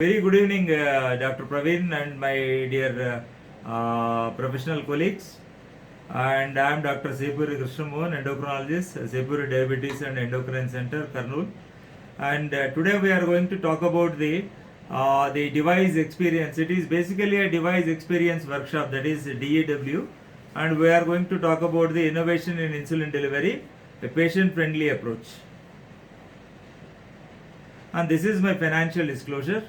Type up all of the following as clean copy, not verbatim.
Very good evening, Dr. Praveen and my dear professional colleagues. And I am Dr. Sepuri Krishnamohan, endocrinologist, Sepuri Diabetes and Endocrine Center, Kurnool. And today we are going to talk about the device experience. It is basically a device experience workshop, that is DEW. And we are going to talk about the innovation in insulin delivery, a patient-friendly approach. And this is my financial disclosure.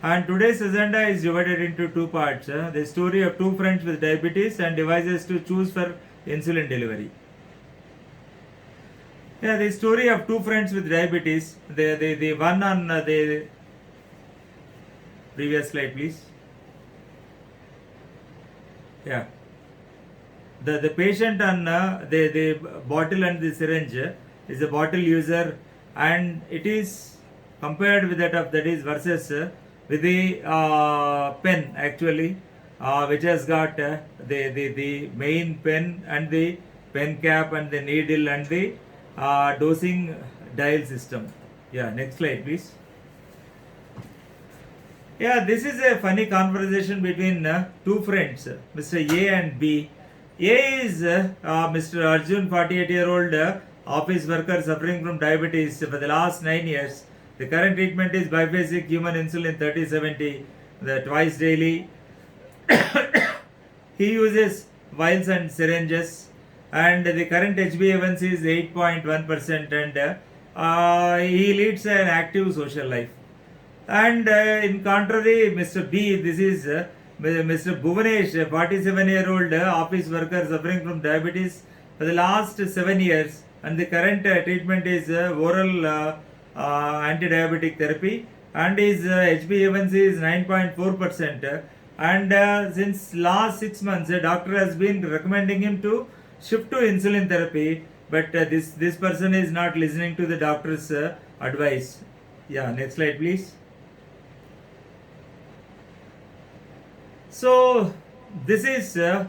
And today's agenda is divided into two parts, the story of two friends with diabetes and devices to choose for insulin delivery. The story of two friends with diabetes, the one on the previous slide, please. The patient on the bottle and the syringe is a bottle user, and it is compared with that is versus with the pen actually, which has got the main pen and the pen cap and the needle and the dosing dial system. Next slide please. This is a funny conversation between two friends, Mr. A and B. A is Mr. Arjun, 48-year-old office worker suffering from diabetes for the last 9 years. The current treatment is biphasic human insulin 3070, twice daily. He uses vials and syringes, and the current HbA1c is 8.1%, and he leads an active social life. And in contrary, Mr. B, this is Mr. Bhuvanesh, 47-year-old office worker suffering from diabetes for the last 7 years, and the current treatment is oral anti-diabetic therapy, and his HbA1c is 9.4%, and since last 6 months a doctor has been recommending him to shift to insulin therapy, but this person is not listening to the doctor's advice. Next slide please. So this is the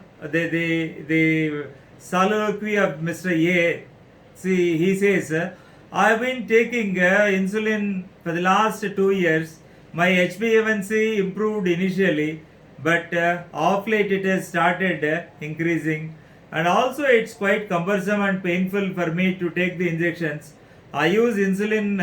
soliloquy of Mr. A. See, he says, I have been taking insulin for the last 2 years. My HbA1c improved initially, but of late it has started increasing, and also it's quite cumbersome and painful for me to take the injections. I use insulin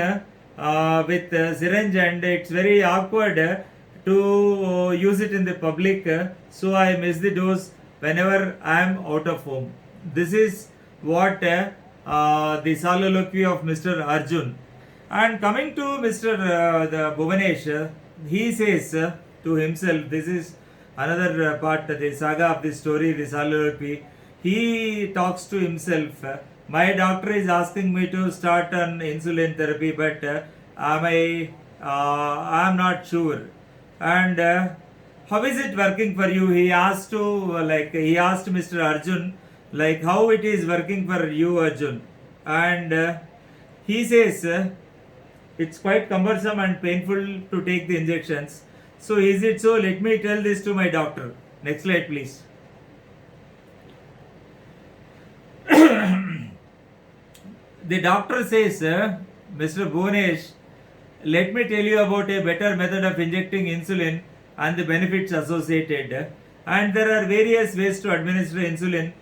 with syringe, and it's very awkward to use it in the public, so I miss the dose whenever I am out of home. This is what the soliloquy of Mr. Arjun. And coming to Mr. The Bhuvanesh, he says to himself, this is another part, the saga of the story, the soliloquy. He talks to himself, my doctor is asking me to start an insulin therapy, but I am not sure. And how is it working for you? He asked Mr. Arjun, like how it is working for you, Arjun. And he says it's quite cumbersome and painful to take the injections. So is it so? Let me tell this to my doctor. Next slide please. The doctor says, Mr. Bhuvanesh, let me tell you about a better method of injecting insulin and the benefits associated. And there are various ways to administer insulin.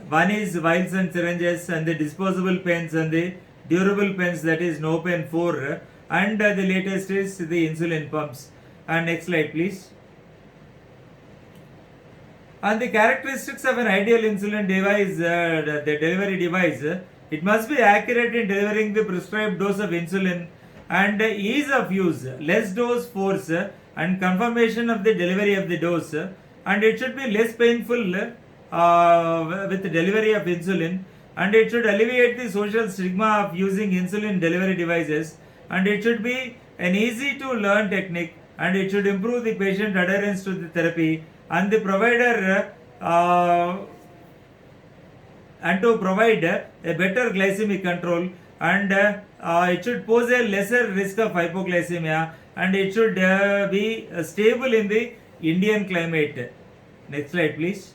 One is vials and syringes, and the disposable pens, and the durable pens, that is NoPen 4, and the latest is the insulin pumps. And next slide please. And the characteristics of an ideal insulin device, the delivery device, it must be accurate in delivering the prescribed dose of insulin, and ease of use, less dose force, and confirmation of the delivery of the dose, and it should be less painful with the delivery of insulin, and it should alleviate the social stigma of using insulin delivery devices, and it should be an easy to learn technique, and it should improve the patient adherence to the therapy, and the provider and to provide a better glycemic control, and it should pose a lesser risk of hypoglycemia, and it should be stable in the Indian climate. Next slide please.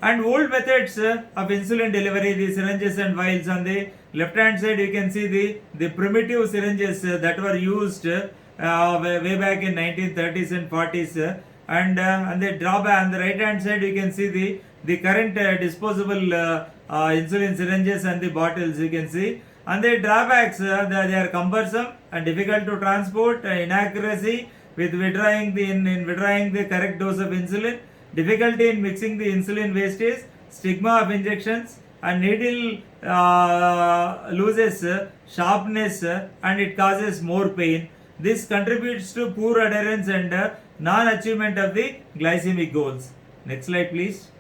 And old methods of insulin delivery, the syringes and vials. On the left hand side you can see the primitive syringes that were used way back in 1930s and 40s, and the drawback on the right hand side you can see the current disposable insulin syringes and the bottles you can see. And the drawbacks, they are cumbersome and difficult to transport, inaccuracy with withdrawing the correct dose of insulin, difficulty in mixing the insulin wastage, stigma of injections, and needle loses sharpness and it causes more pain. This contributes to poor adherence and non-achievement of the glycemic goals. Next slide please.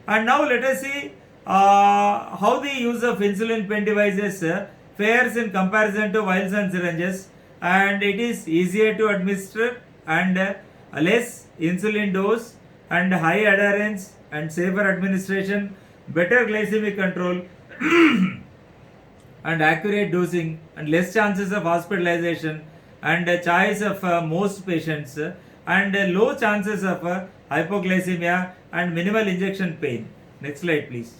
And now let us see how the use of insulin pen devices fares in comparison to vials and syringes. And it is easier to administer and less insulin dose and high adherence and safer administration, better glycemic control and accurate dosing and less chances of hospitalization and choice of most patients, and low chances of hypoglycemia and minimal injection pain. Next slide please.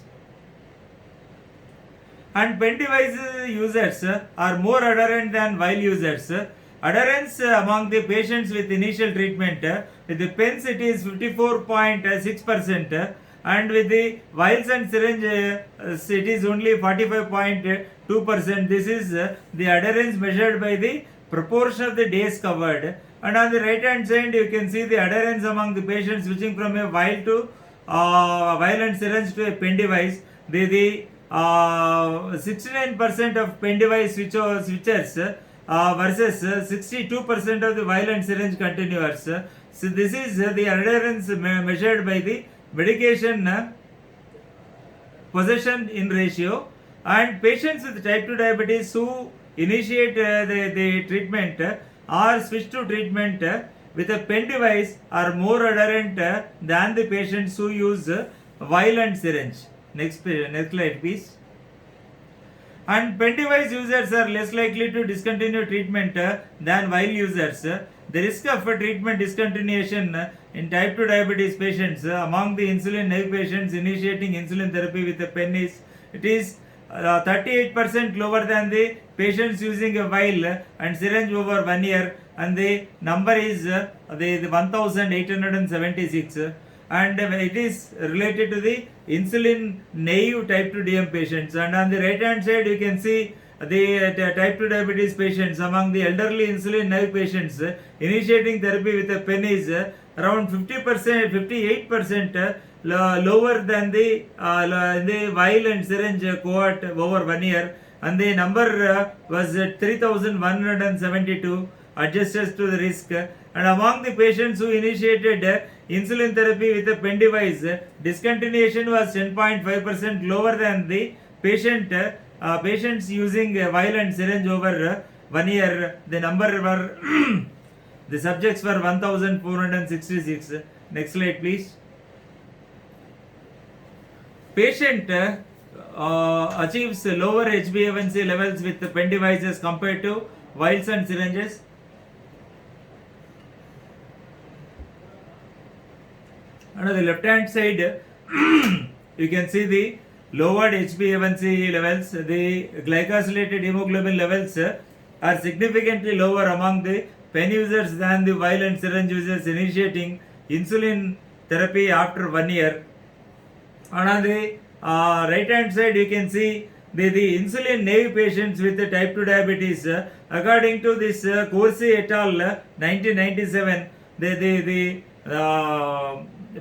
And pen device users are more adherent than vial users. Adherence among the patients with initial treatment, with the pens it is 54.6%, and with the vials and syringe it is only 45.2%. This is the adherence measured by the proportion of the days covered. And on the right hand side you can see the adherence among the patients switching from a vial to vial and syringe to a pen device. The 69% of pen device switchers versus 62% of the vial and syringe continuers. So this is the adherence measured by the medication possession in ratio. And patients with type 2 diabetes who initiate the treatment or switch to treatment with a pen device are more adherent than the patients who use vial and syringe. Next slide please. And pen device users are less likely to discontinue treatment than vial users. The risk of treatment discontinuation in type 2 diabetes patients among the insulin naive patients initiating insulin therapy with a pen is 38% lower than the patients using a vial and syringe over 1 year, and the number is the 1876, and it is related to the insulin naive type 2 DM patients. And on the right hand side you can see the type 2 diabetes patients among the elderly insulin naive patients initiating therapy with a pen is around 50%, 58% lower than the vial and syringe cohort over 1 year, and the number was 3172, adjusted to the risk. And among the patients who initiated insulin therapy with a pen device, discontinuation was 10.5% lower than the patients using a vial and syringe over 1 year. The number were the subjects were 1466. Next slide please. Patient achieves lower HbA1c levels with the pen devices compared to vials and syringes. And on the left hand side you can see the lowered HbA1c levels. The glycosylated hemoglobin levels are significantly lower among the pen users than the vial and syringe users initiating insulin therapy after 1 year. And on the right hand side you can see the insulin naive patients with the type 2 diabetes. According to this Corsi et al. 1997, the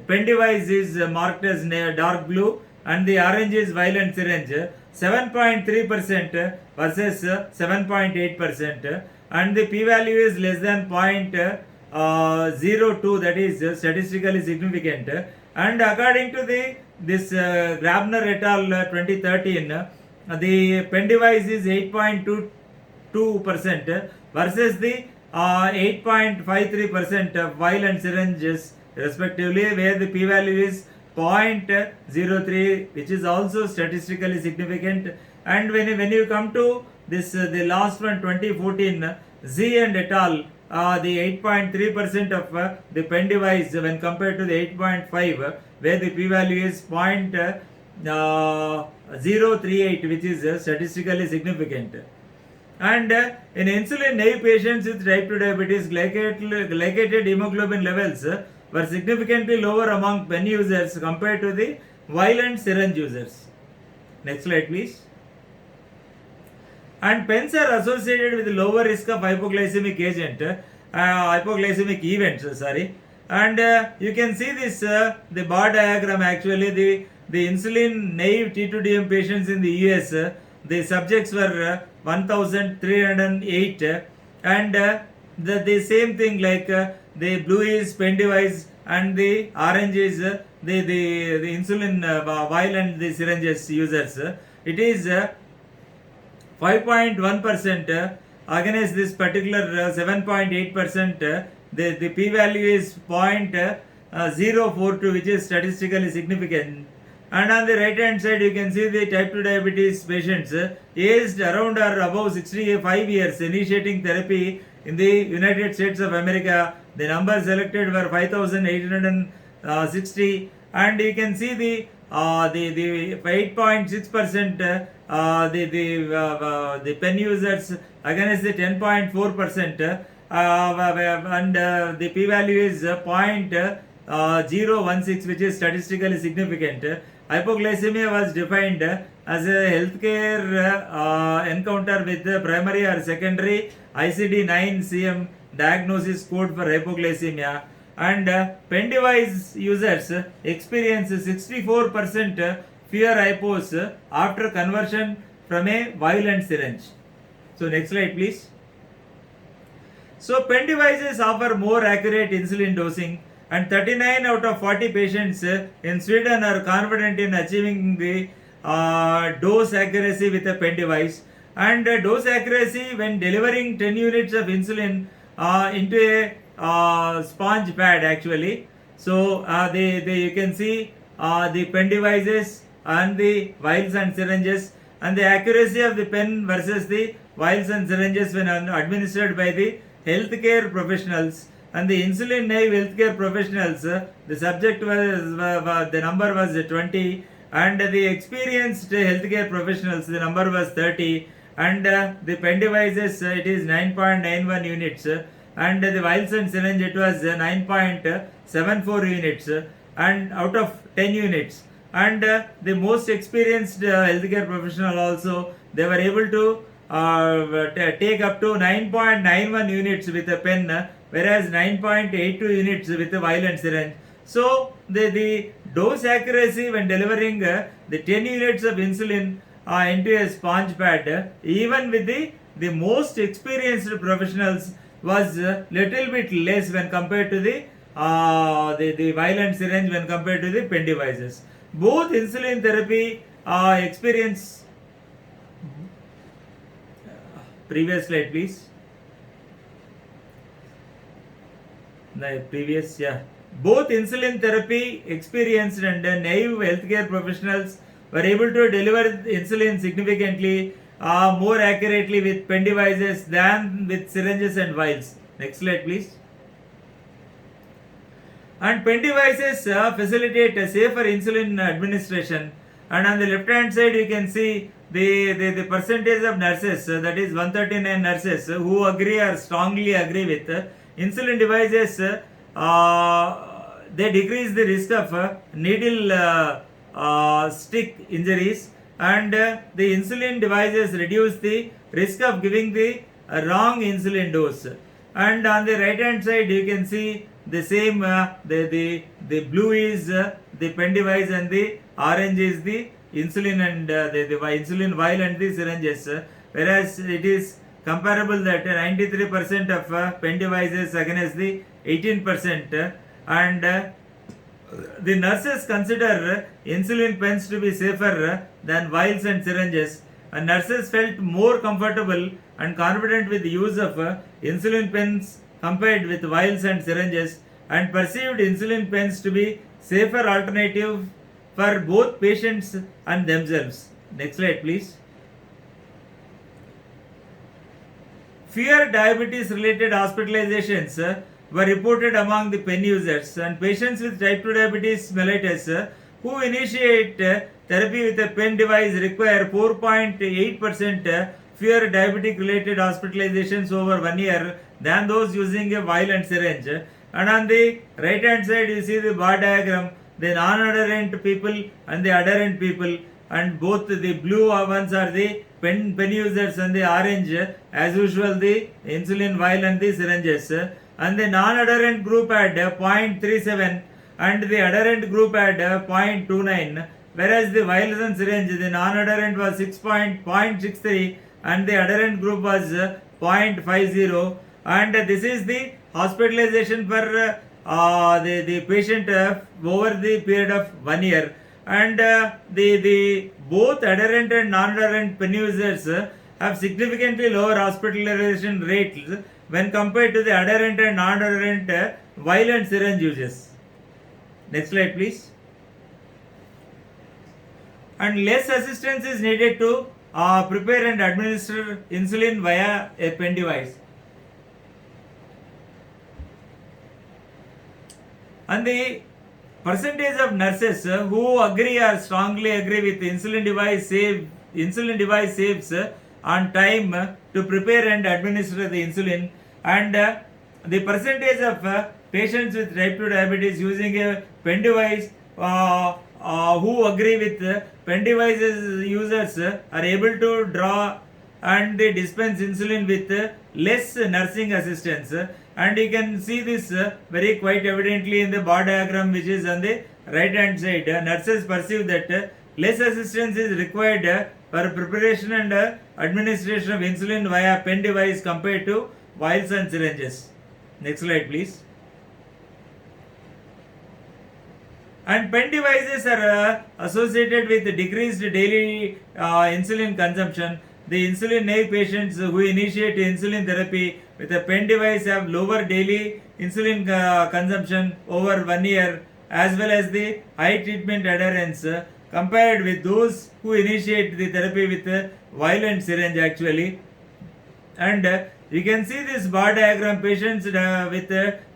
pen device is marked as dark blue and the orange is vial and syringe, 7.3% versus 7.8%, and the p-value is less than 0.02, that is statistically significant. And according to this Grabner et al. 2013, the pen device is 8.22% versus the 8.53% of vial and syringes respectively, where the p-value is 0.03, which is also statistically significant. And when you come to this the last one, 2014, Z and et al. the 8.3% of the pen device when compared to the 8.5, where the p-value is 0.038, which is statistically significant. And in insulin naive patients with type 2 diabetes, glycated hemoglobin levels were significantly lower among pen users compared to the vial and syringe users. Next slide, please. And pens are associated with lower risk of hypoglycemic events. And you can see this the bar diagram. Actually, the insulin naive T2DM patients in the US, the subjects were 1,308, and the same thing, like the blue is pen device and the orange is the insulin vial and the syringes users. It is 5.1% against this particular 7.8%. The p-value is 0.042, which is statistically significant. And on the right hand side, you can see the type 2 diabetes patients aged around or above 65 years initiating therapy in the United States of America. The numbers selected were 5,860, and you can see the 8.6% the pen users against the 10.4%, and the p-value is 0.016, which is statistically significant. Hypoglycemia was defined as a healthcare encounter with primary or secondary ICD-9-CM diagnosis code for hypoglycemia. And pen device users experience 64% fewer hypos after conversion from a vial and syringe. So next slide, please. So pen devices offer more accurate insulin dosing, and 39 out of 40 patients in Sweden are confident in achieving the dose accuracy with a pen device. And dose accuracy when delivering 10 units of insulin into a sponge pad, actually. So you can see the pen devices and the vials and syringes, and the accuracy of the pen versus the vials and syringes when administered by the healthcare professionals. And the insulin naive healthcare professionals, the subject was the number was 20, and the experienced healthcare professionals, the number was 30, and the pen devices, it is 9.91 units, and the vials and syringe, it was 9.74 units, and out of 10 units. And the most experienced healthcare professional also, they were able to take up to 9.91 units with a pen, whereas 9.82 units with a vial and syringe. So the dose accuracy when delivering the 10 units of insulin into a sponge pad, even with the most experienced professionals, was little bit less when compared to the vial and syringe when compared to the pen devices. Both insulin therapy experience. Previous slide, please. The previous, yeah. Both insulin therapy experienced and naive healthcare professionals were able to deliver insulin significantly more accurately with pen devices than with syringes and vials. Next slide, please. And pen devices facilitate a safer insulin administration. And on the left hand side, you can see the percentage of nurses, that is 139 nurses, who agree or strongly agree with insulin devices. They decrease the risk of needle stick injuries, and the insulin devices reduce the risk of giving the wrong insulin dose. And on the right hand side, you can see the same, the blue is the pen device, and the orange is the insulin and the insulin vial and the syringes, whereas it is comparable that 93% of pen devices against the 18%, and the nurses consider insulin pens to be safer than vials and syringes, and nurses felt more comfortable and confident with the use of insulin pens compared with vials and syringes, and perceived insulin pens to be safer alternative for both patients and themselves. Next slide, please. fewer diabetes related hospitalizations were reported among the pen users, and patients with type 2 diabetes mellitus who initiate therapy with a pen device require 4.8% fewer diabetic related hospitalizations over 1 year than those using a vial and syringe. And on the right hand side you see the bar diagram, the non-adherent people and the adherent people, and both the blue ones are the pen users and the orange as usual the insulin vial and the syringes, and the non-adherent group had 0.37 and the adherent group had 0.29, whereas the vials and syringe, the non-adherent was 6.63 and the adherent group was 0.50, and this is the hospitalization for the patient over the period of 1 year. And the both adherent and non-adherent pen users have significantly lower hospitalization rates when compared to the adherent and non-adherent vial and syringe users. Next slide please. And less assistance is needed to prepare and administer insulin via a pen device. And the percentage of nurses who agree or strongly agree with insulin device saves on time to prepare and administer the insulin, and the percentage of patients with type 2 diabetes using a pen device who agree with pen devices users are able to draw and they dispense insulin with less nursing assistance, and you can see this very quite evidently in the bar diagram which is on the right hand side. Nurses perceive that less assistance is required for preparation and administration of insulin via pen device compared to vials and syringes. Next slide please. And pen devices are associated with decreased daily insulin consumption. The insulin naive patients who initiate insulin therapy with a pen device have lower daily insulin consumption over 1 year, as well as the high treatment adherence compared with those who initiate the therapy with a vial and syringe actually. And you can see this bar diagram, patients with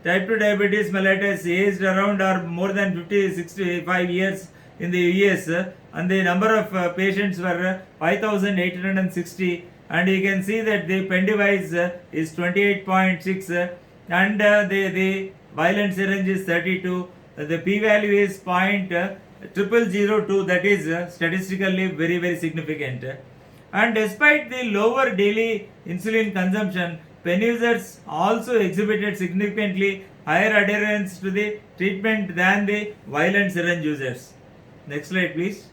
type 2 diabetes mellitus aged around or more than 65 years in the US, and the number of patients were 5,860, and you can see that the pen device is 28.6 and the vial and syringe is 32. The p-value is 0.0002, that is statistically very significant. And despite the lower daily insulin consumption, pen users also exhibited significantly higher adherence to the treatment than the vial and syringe users. Next slide please.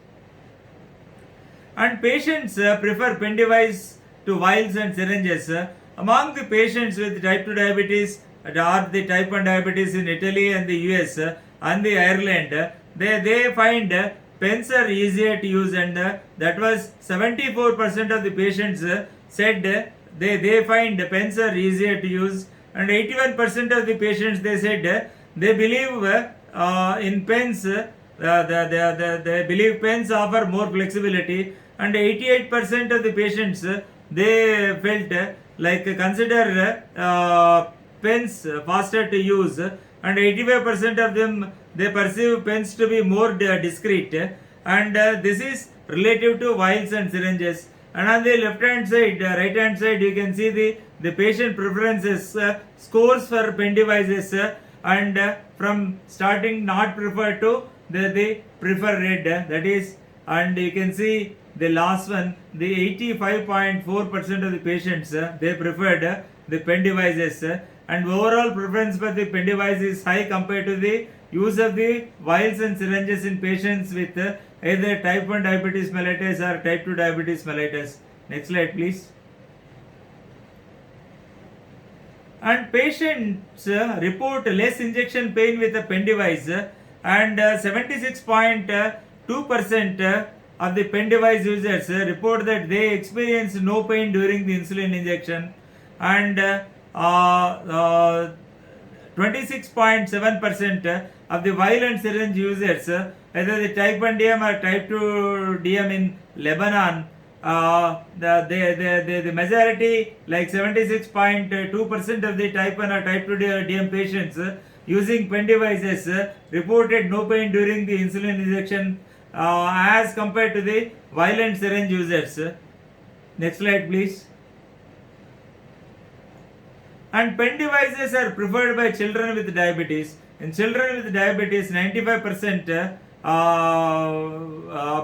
And patients prefer pen device to vials and syringes. Among the patients with type 2 diabetes or the type 1 diabetes in Italy and the US and the Ireland, they find pens are easier to use, and that was 74% of the patients said they find pens are easier to use, and 81% of the patients they said they believe in pens, they believe pens offer more flexibility, and 88% of the patients they felt like consider pens faster to use, and 85% of them they perceive pens to be more discreet, and this is relative to vials and syringes. And on the left hand side, right hand side, you can see the patient preferences scores for pen devices, and from starting not preferred to the preferred, that is, and you can see the last one, the 85.4% of the patients they preferred the pen devices, and overall preference for the pen device is high compared to the use of the vials and syringes in patients with either type 1 diabetes mellitus or type 2 diabetes mellitus. Next slide please. And patients report less injection pain with a pen device, and 76.2% of the pen device users report that they experience no pain during the insulin injection, and 26.7% of the vial and syringe users, either the type 1 DM or type 2 DM in Lebanon, the majority, like 76.2% of the type 1 or type 2 DM patients using pen devices reported no pain during the insulin injection as compared to the violent syringe users. Next slide, please. And pen devices are preferred by children with diabetes. In children with diabetes, 95%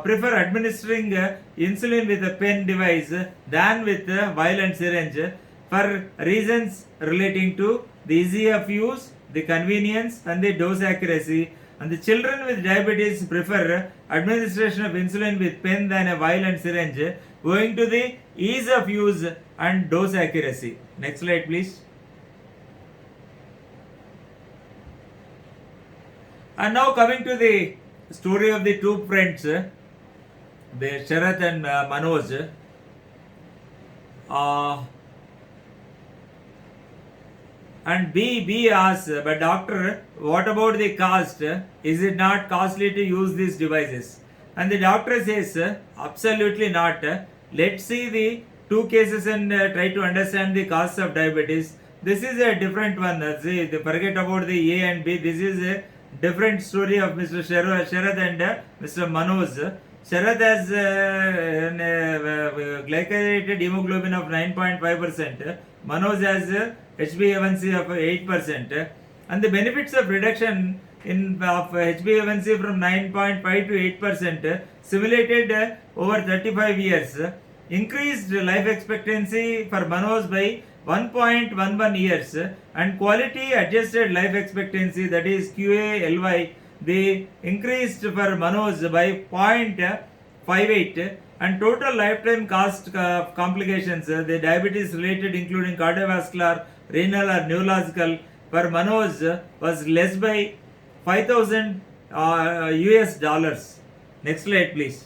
prefer administering insulin with a pen device than with a violent syringe for reasons relating to the ease of use, the convenience, and the dose accuracy. And the children with diabetes prefer administration of insulin with pen than a vial and syringe, owing to the ease of use and dose accuracy. Next slide, please. And now coming to the story of the two friends, the Sharath and Manoj. And B asks, but doctor, what about the cost? Is it not costly to use these devices? And the doctor says, absolutely not. Let's see the two cases and try to understand the cost of diabetes. This is a different one. See, forget about the A and B. This is a different story of Mr. Sharath and Mr. Manoj. Sharath has glycated hemoglobin of 9.5%. Manoj has HbA1c of 8%. And the benefits of reduction of HbA1c from 9.5 to 8% simulated over 35 years. Increased life expectancy for Manoj by 1.11 years and quality adjusted life expectancy, that is QALY, they increased for Manoj by 0.58, and total lifetime cost of complications, the diabetes related including cardiovascular, renal or neurological, for Manoj was less by 5,000 US dollars. Next slide, please.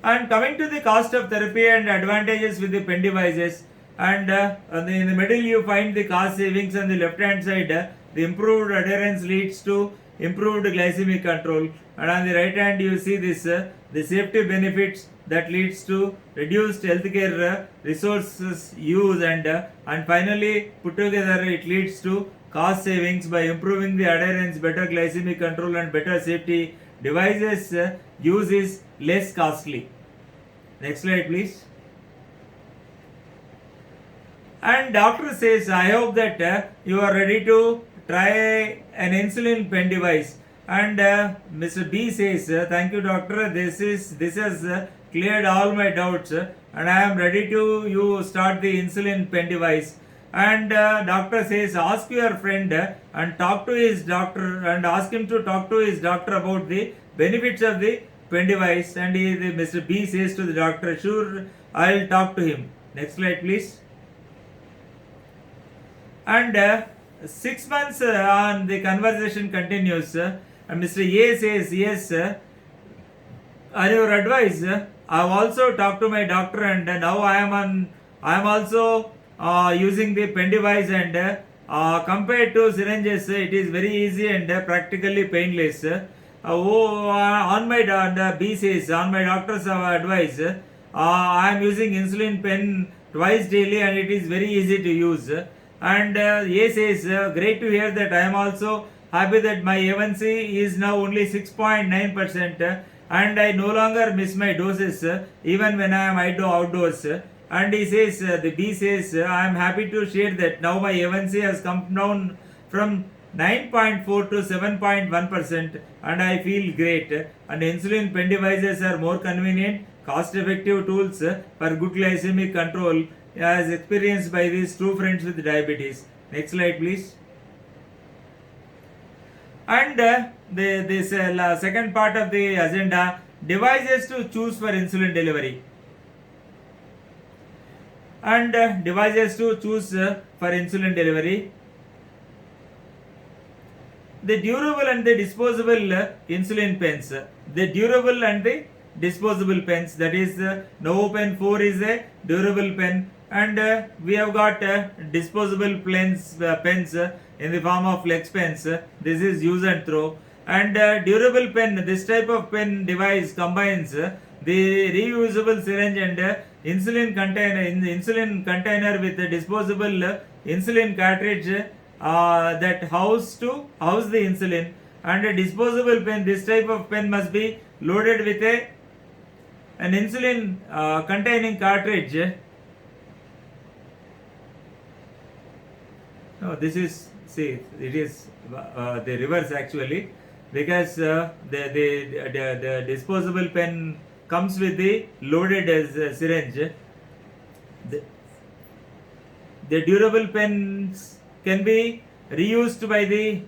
And coming to the cost of therapy and advantages with the pen devices, and in the middle you find the cost savings on the left hand side. The improved adherence leads to improved glycemic control, and on the right hand you see this the safety benefits that leads to reduced healthcare resources use, and finally put together it leads to cost savings by improving the adherence, better glycemic control, and better safety. Devices use is less costly. Next slide, please. And doctor says, I hope that you are ready to try an insulin pen device. And Mr. B says, thank you doctor, this has cleared all my doubts, and I am ready to you start the insulin pen device. And doctor says, ask your friend and talk to his doctor and ask him to talk to his doctor about the benefits of the pen device. And Mr. B says to the doctor, sure, I'll talk to him. Next slide, please. And 6 months on, the conversation continues. And Mr. A says, yes, on your advice, I have also talked to my doctor, and now I am also using the pen device, and compared to syringes, it is very easy and practically painless. On my B says, on my doctor's advice, I am using insulin pen twice daily, and it is very easy to use. And A says, great to hear that. I am also happy that my A1C is now only 6.9%, and I no longer miss my doses even when I am outdoors. And he says, the B says, I am happy to share that now my A1C has come down from 9.4 to 7.1%, and I feel great. And insulin pen devices are more convenient, cost-effective tools for good glycemic control, as experienced by these two friends with diabetes. Next slide, please. And this second part of the agenda, devices to choose for insulin delivery. And devices to choose for insulin delivery. The durable and the disposable insulin pens. The durable and the disposable pens, that is NovoPen 4 is a durable pen, and we have got disposable pens in the form of flex pens. This is use and throw. And durable pen, this type of pen device combines the reusable syringe and insulin container with a disposable insulin cartridge that house the insulin, and a disposable pen. This type of pen must be loaded with an insulin containing cartridge. No, this is, see, it is the reverse actually, because the disposable pen comes with the loaded syringe. The durable pens can be reused by the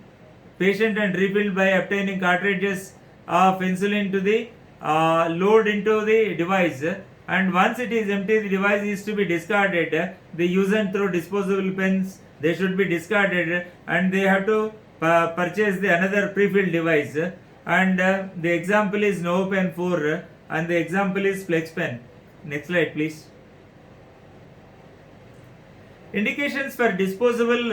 patient and refilled by obtaining cartridges of insulin to the load into the device, and once it is empty, the device is to be discarded. The use and throw disposable pens, they should be discarded, and they have to purchase the another pre-filled device. And the example is NovoPen 4 and the example is FlexPen. Next slide please. Indications for disposable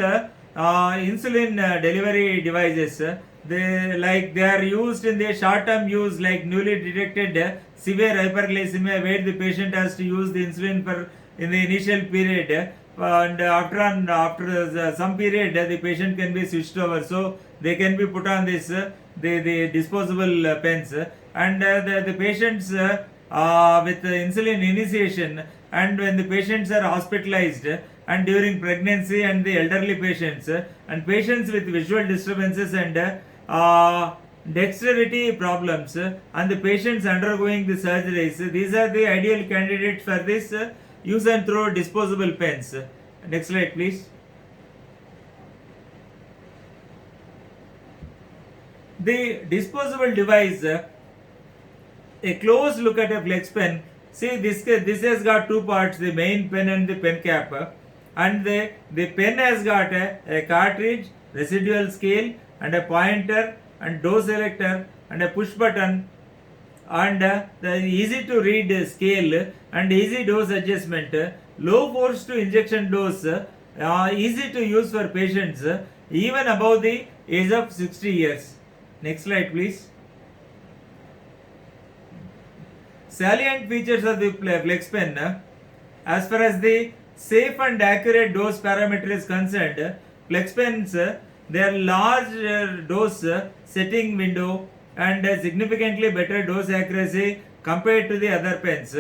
insulin delivery devices. They are used in the short-term use, like newly detected severe hyperglycemia, where the patient has to use the insulin for in the initial period, and after some period the patient can be switched over, so they can be put on this the disposable pens, and the patients with insulin initiation, and when the patients are hospitalized, and during pregnancy, and the elderly patients, and patients with visual disturbances and dexterity problems, and the patients undergoing the surgeries, these are the ideal candidates for this use and throw disposable pens. Next slide please. The disposable device, a close look at a flex pen. See, this has got two parts, the main pen and the pen cap, and the pen has got a cartridge, residual scale, and a pointer, and dose selector, and a push button, and the easy to read scale, and easy dose adjustment, low force to injection dose, easy to use for patients even above the age of 60 years. Next slide please. Salient features of the flex pen. As far as the safe and accurate dose parameter is concerned, flex pens, their large dose setting window and significantly better dose accuracy compared to the other pens,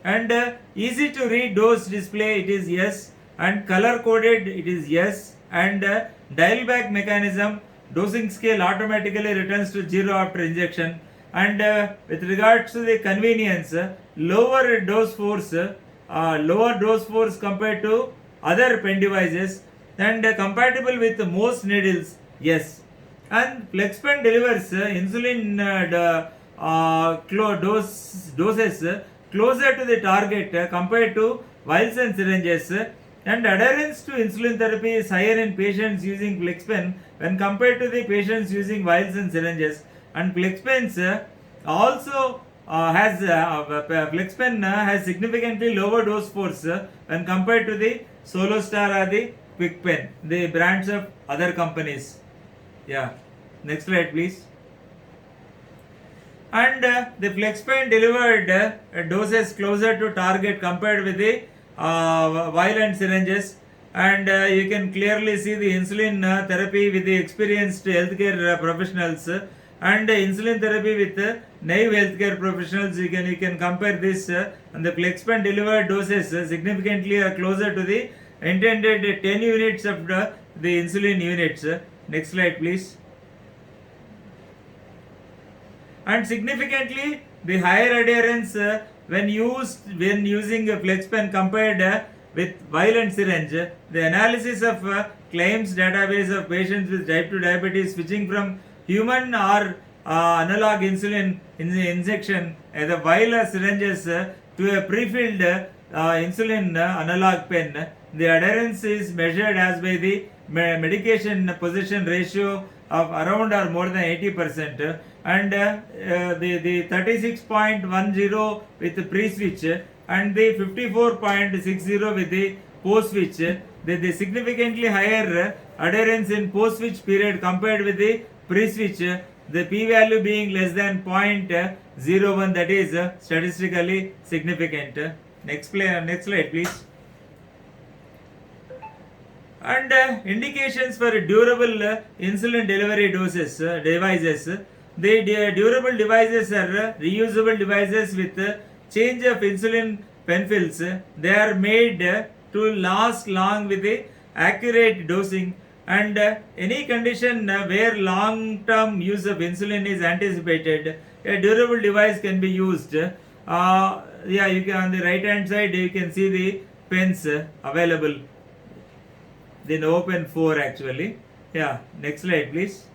and easy to read dose display, it is yes, and color coded, it is yes, and dial back mechanism, dosing scale automatically returns to 0 after injection, and with regards to the convenience, lower dose force compared to other pen devices, and compatible with most needles, yes. And FlexPen delivers insulin doses closer to the target compared to vials and syringes, and adherence to insulin therapy is higher in patients using FlexPen when compared to the patients using vials and syringes. And FlexPens also FlexPen has significantly lower dose force when compared to the SoloStar or the QuickPen, the brands of other companies. Yeah, next slide please. And the FlexPen delivered doses closer to target compared with the vial and syringes, and you can clearly see the insulin therapy with the experienced healthcare professionals, and insulin therapy with naive healthcare professionals. You can compare this, and the FlexPen delivered doses significantly closer to the intended 10 units of the insulin units. Next slide please. And significantly the higher adherence when using a FlexPen compared with vial and syringe. The analysis of claims database of patients with type 2 diabetes switching from human or analog insulin injection, the vial or syringes to a pre-filled insulin analog pen. The adherence is measured as by the medication position ratio of around or more than 80%, and the 36.10 with the pre-switch and the 54.60 with the post-switch. The significantly higher adherence in post-switch period compared with the pre-switch the p-value being less than 0.01, that is statistically significant. Next slide please. And indications for durable insulin delivery devices. The durable devices are reusable devices with change of insulin pen fills. They are made to last long with the accurate dosing, and any condition where long term use of insulin is anticipated, a durable device can be used. Yeah, you can, on the right hand side you can see the pens available, the Novopen 4 actually. Yeah, next slide please.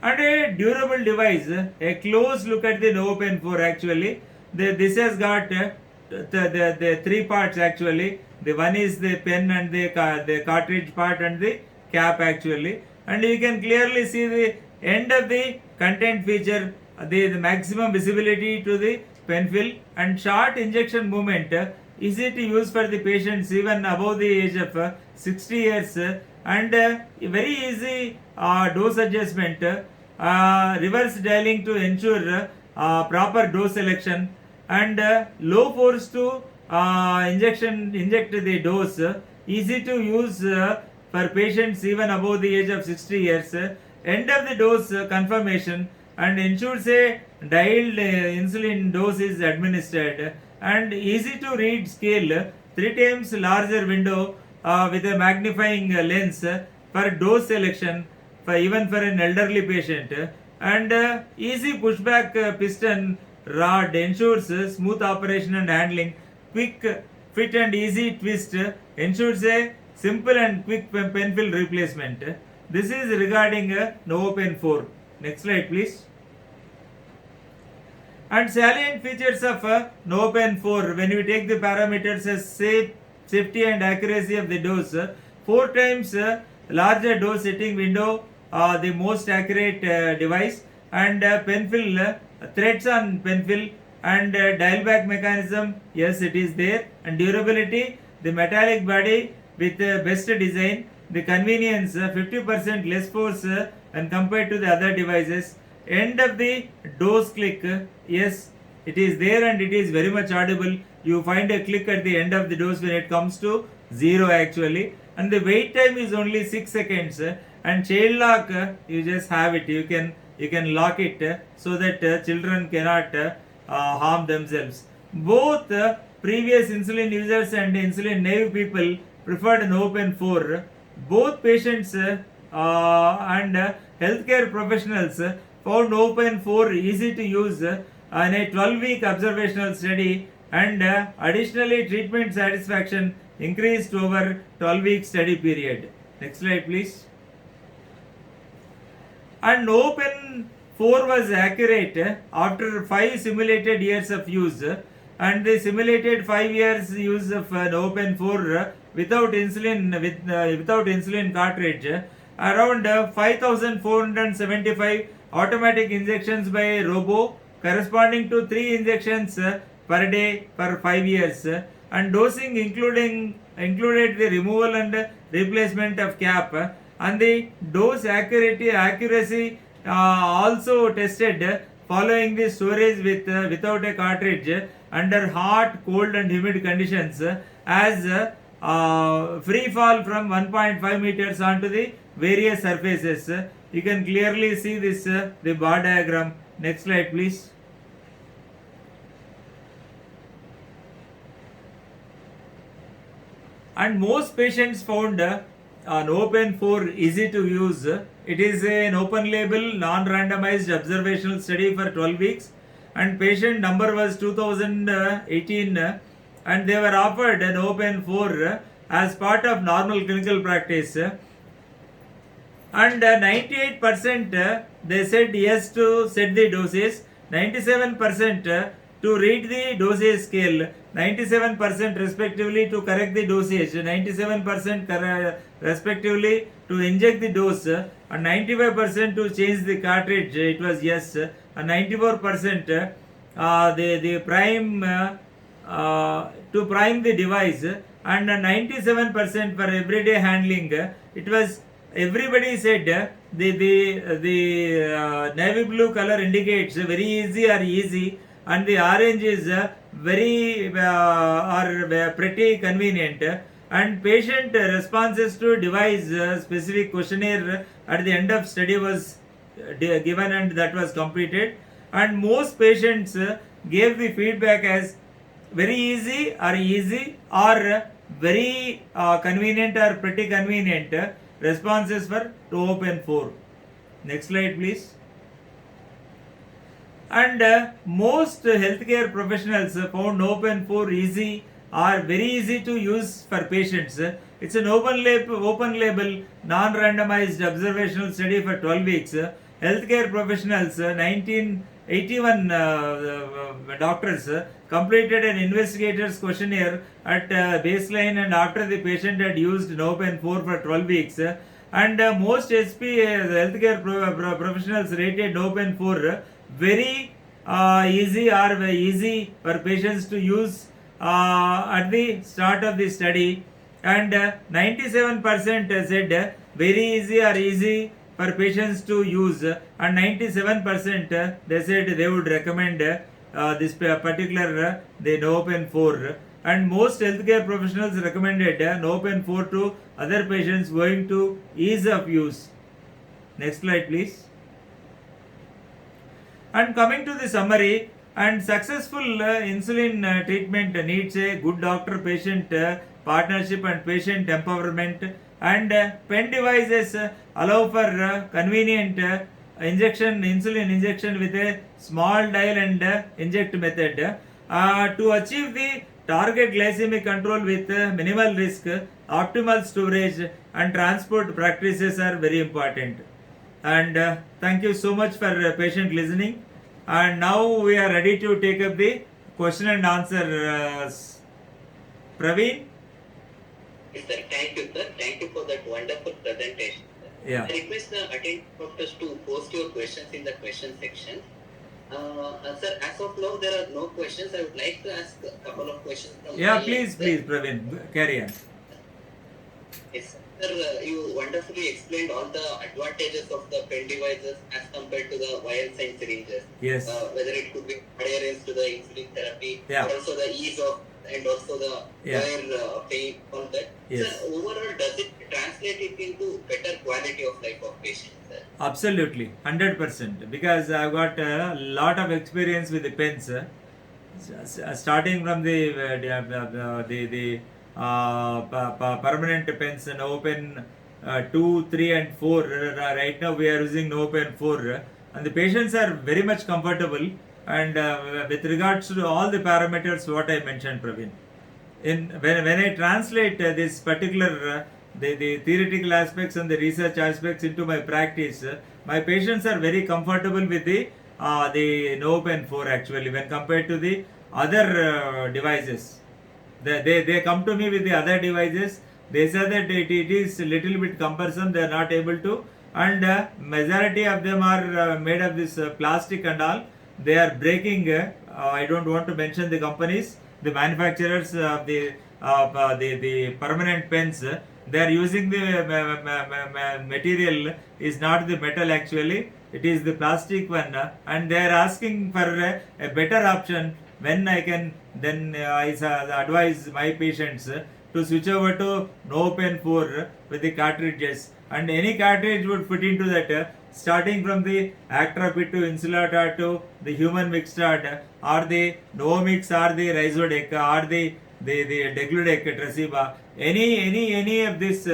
And a durable device, a close look at the Novopen 4 actually. This has got the three parts actually. The one is the pen and the cartridge part and the cap actually. And you can clearly see the end of the content feature, the maximum visibility to the pen fill, and short injection movement, easy to use for the patients even above the age of 60 years, and very easy dose adjustment, reverse dialing to ensure proper dose selection, and low force to inject the dose, easy to use for patients even above the age of 60 years, end of the dose confirmation, and ensures a dialed insulin dose is administered, and easy to read scale, 3 times larger window with a magnifying lens for dose selection, for even for an elderly patient, and easy pushback piston rod ensures smooth operation and handling, quick fit and easy twist ensures a simple and quick pen fill replacement. This is regarding Novopen 4. Next slide please. And salient features of Novopen 4, when we take the parameters as safety and accuracy of the dose, 4 times larger dose setting window, the most accurate device, and pen fill, threads on pen fill, and dial back mechanism, yes it is there, and durability, the metallic body with best design, the convenience, 50% less force when compared to the other devices, end of the dose click, yes it is there and it is very much audible. You find a click at the end of the dose when it comes to 0 actually, and the wait time is only 6 seconds, and child lock, you just have it, you can lock it so that children cannot harm themselves. Both previous insulin users and insulin naive people preferred Novopen 4. Both patients and healthcare professionals found Novopen 4 easy to use in a 12-week observational study, and additionally treatment satisfaction increased over 12-week study period. Next slide please. And Novopen 4 was accurate after 5 simulated years of use, and the simulated 5 years use of Novopen 4 without insulin cartridge, around 5,475 automatic injections by robo, corresponding to 3 injections per day for 5 years, and dosing included the removal and replacement of cap, and the dose accuracy also tested following the storage without a cartridge under hot, cold and humid conditions, as free fall from 1.5 meters onto the various surfaces. You can clearly see this, the bar diagram. Next slide please. And most patients found Novopen 4 easy to use. It is an open label, non-randomized observational study for 12 weeks, and patient number was 2018, and they were offered an Novopen 4 as part of normal clinical practice, and 98% they said yes to set the doses, 97% to read the dosage scale, 97% respectively to correct the dosage, 97% respectively to inject the dose, and 95% to change the cartridge, it was yes, and 94% the prime to prime the device, and 97% for everyday handling. It was, everybody said the navy blue color indicates very easy or easy, and the orange is very or pretty convenient. And patient responses to device specific questionnaire at the end of study was given, and that was completed. And most patients gave the feedback as very easy or very convenient or pretty convenient responses for open 4. Next slide please. And most healthcare professionals found open 4 easy or very easy to use for patients. It's an open label non-randomized observational study for 12 weeks. Healthcare professionals 1981 doctors completed an investigator's questionnaire at baseline and after the patient had used NOPEN 4 for 12 weeks. And most SP healthcare professionals rated NOPEN 4 very easy or easy for patients to use at the start of the study. And 97% said very easy or easy for patients to use, and 97% they said they would recommend this particular the NOPEN 4. And most healthcare professionals recommended NOPEN 4 to other patients owing to ease of use. Next slide please. And coming to the summary, and successful insulin treatment needs a good doctor patient partnership and patient empowerment. And pen devices allow for convenient insulin injection with a small dial and inject method. To achieve the target glycemic control with minimal risk, optimal storage and transport practices are very important. And thank you so much for patient listening. And now we are ready to take up the question and answer. Praveen? Yes, sir. Thank you, sir. Thank you for that wonderful presentation. Yeah. I request the attending doctors to post your questions in the question section. Sir, as of now, there are no questions. I would like to ask a couple of questions from Yeah, my please, end, please, Praveen, carry on. Yes, sir. You wonderfully explained all the advantages of the pen devices as compared to the vial sign syringes. Yes. Whether it could be adherence to the insulin therapy, Yeah. or also the ease of and also the Yeah. pain on that. Yes. Sir, overall, does it translate it into better quality of life of patients, sir? Absolutely, 100%. Because I've got a lot of experience with the pens, starting from the permanent pens and open 2, 3, and 4. Right now we are using open 4, and the patients are very much comfortable. And with regards to all the parameters, what I mentioned, Praveen. When I translate this particular the theoretical aspects and the research aspects into my practice, my patients are very comfortable with the NOPEN 4 actually when compared to the other devices. They come to me with the other devices. They say that it is a little bit cumbersome. They are not able to, and majority of them are made of this plastic and all. They are breaking. I don't want to mention the companies, the manufacturers of the permanent pens. They are using the material is not the metal actually. It is the plastic one, and they are asking for a better option. When I can, then I advise my patients to switch over to NOPEN 4 with the cartridges, and any cartridge would fit into that. Starting from the Actrapid to Insulata to the human Mixtard or the Novomix or the Rhizodec or the Degludec Tresiba, any of this,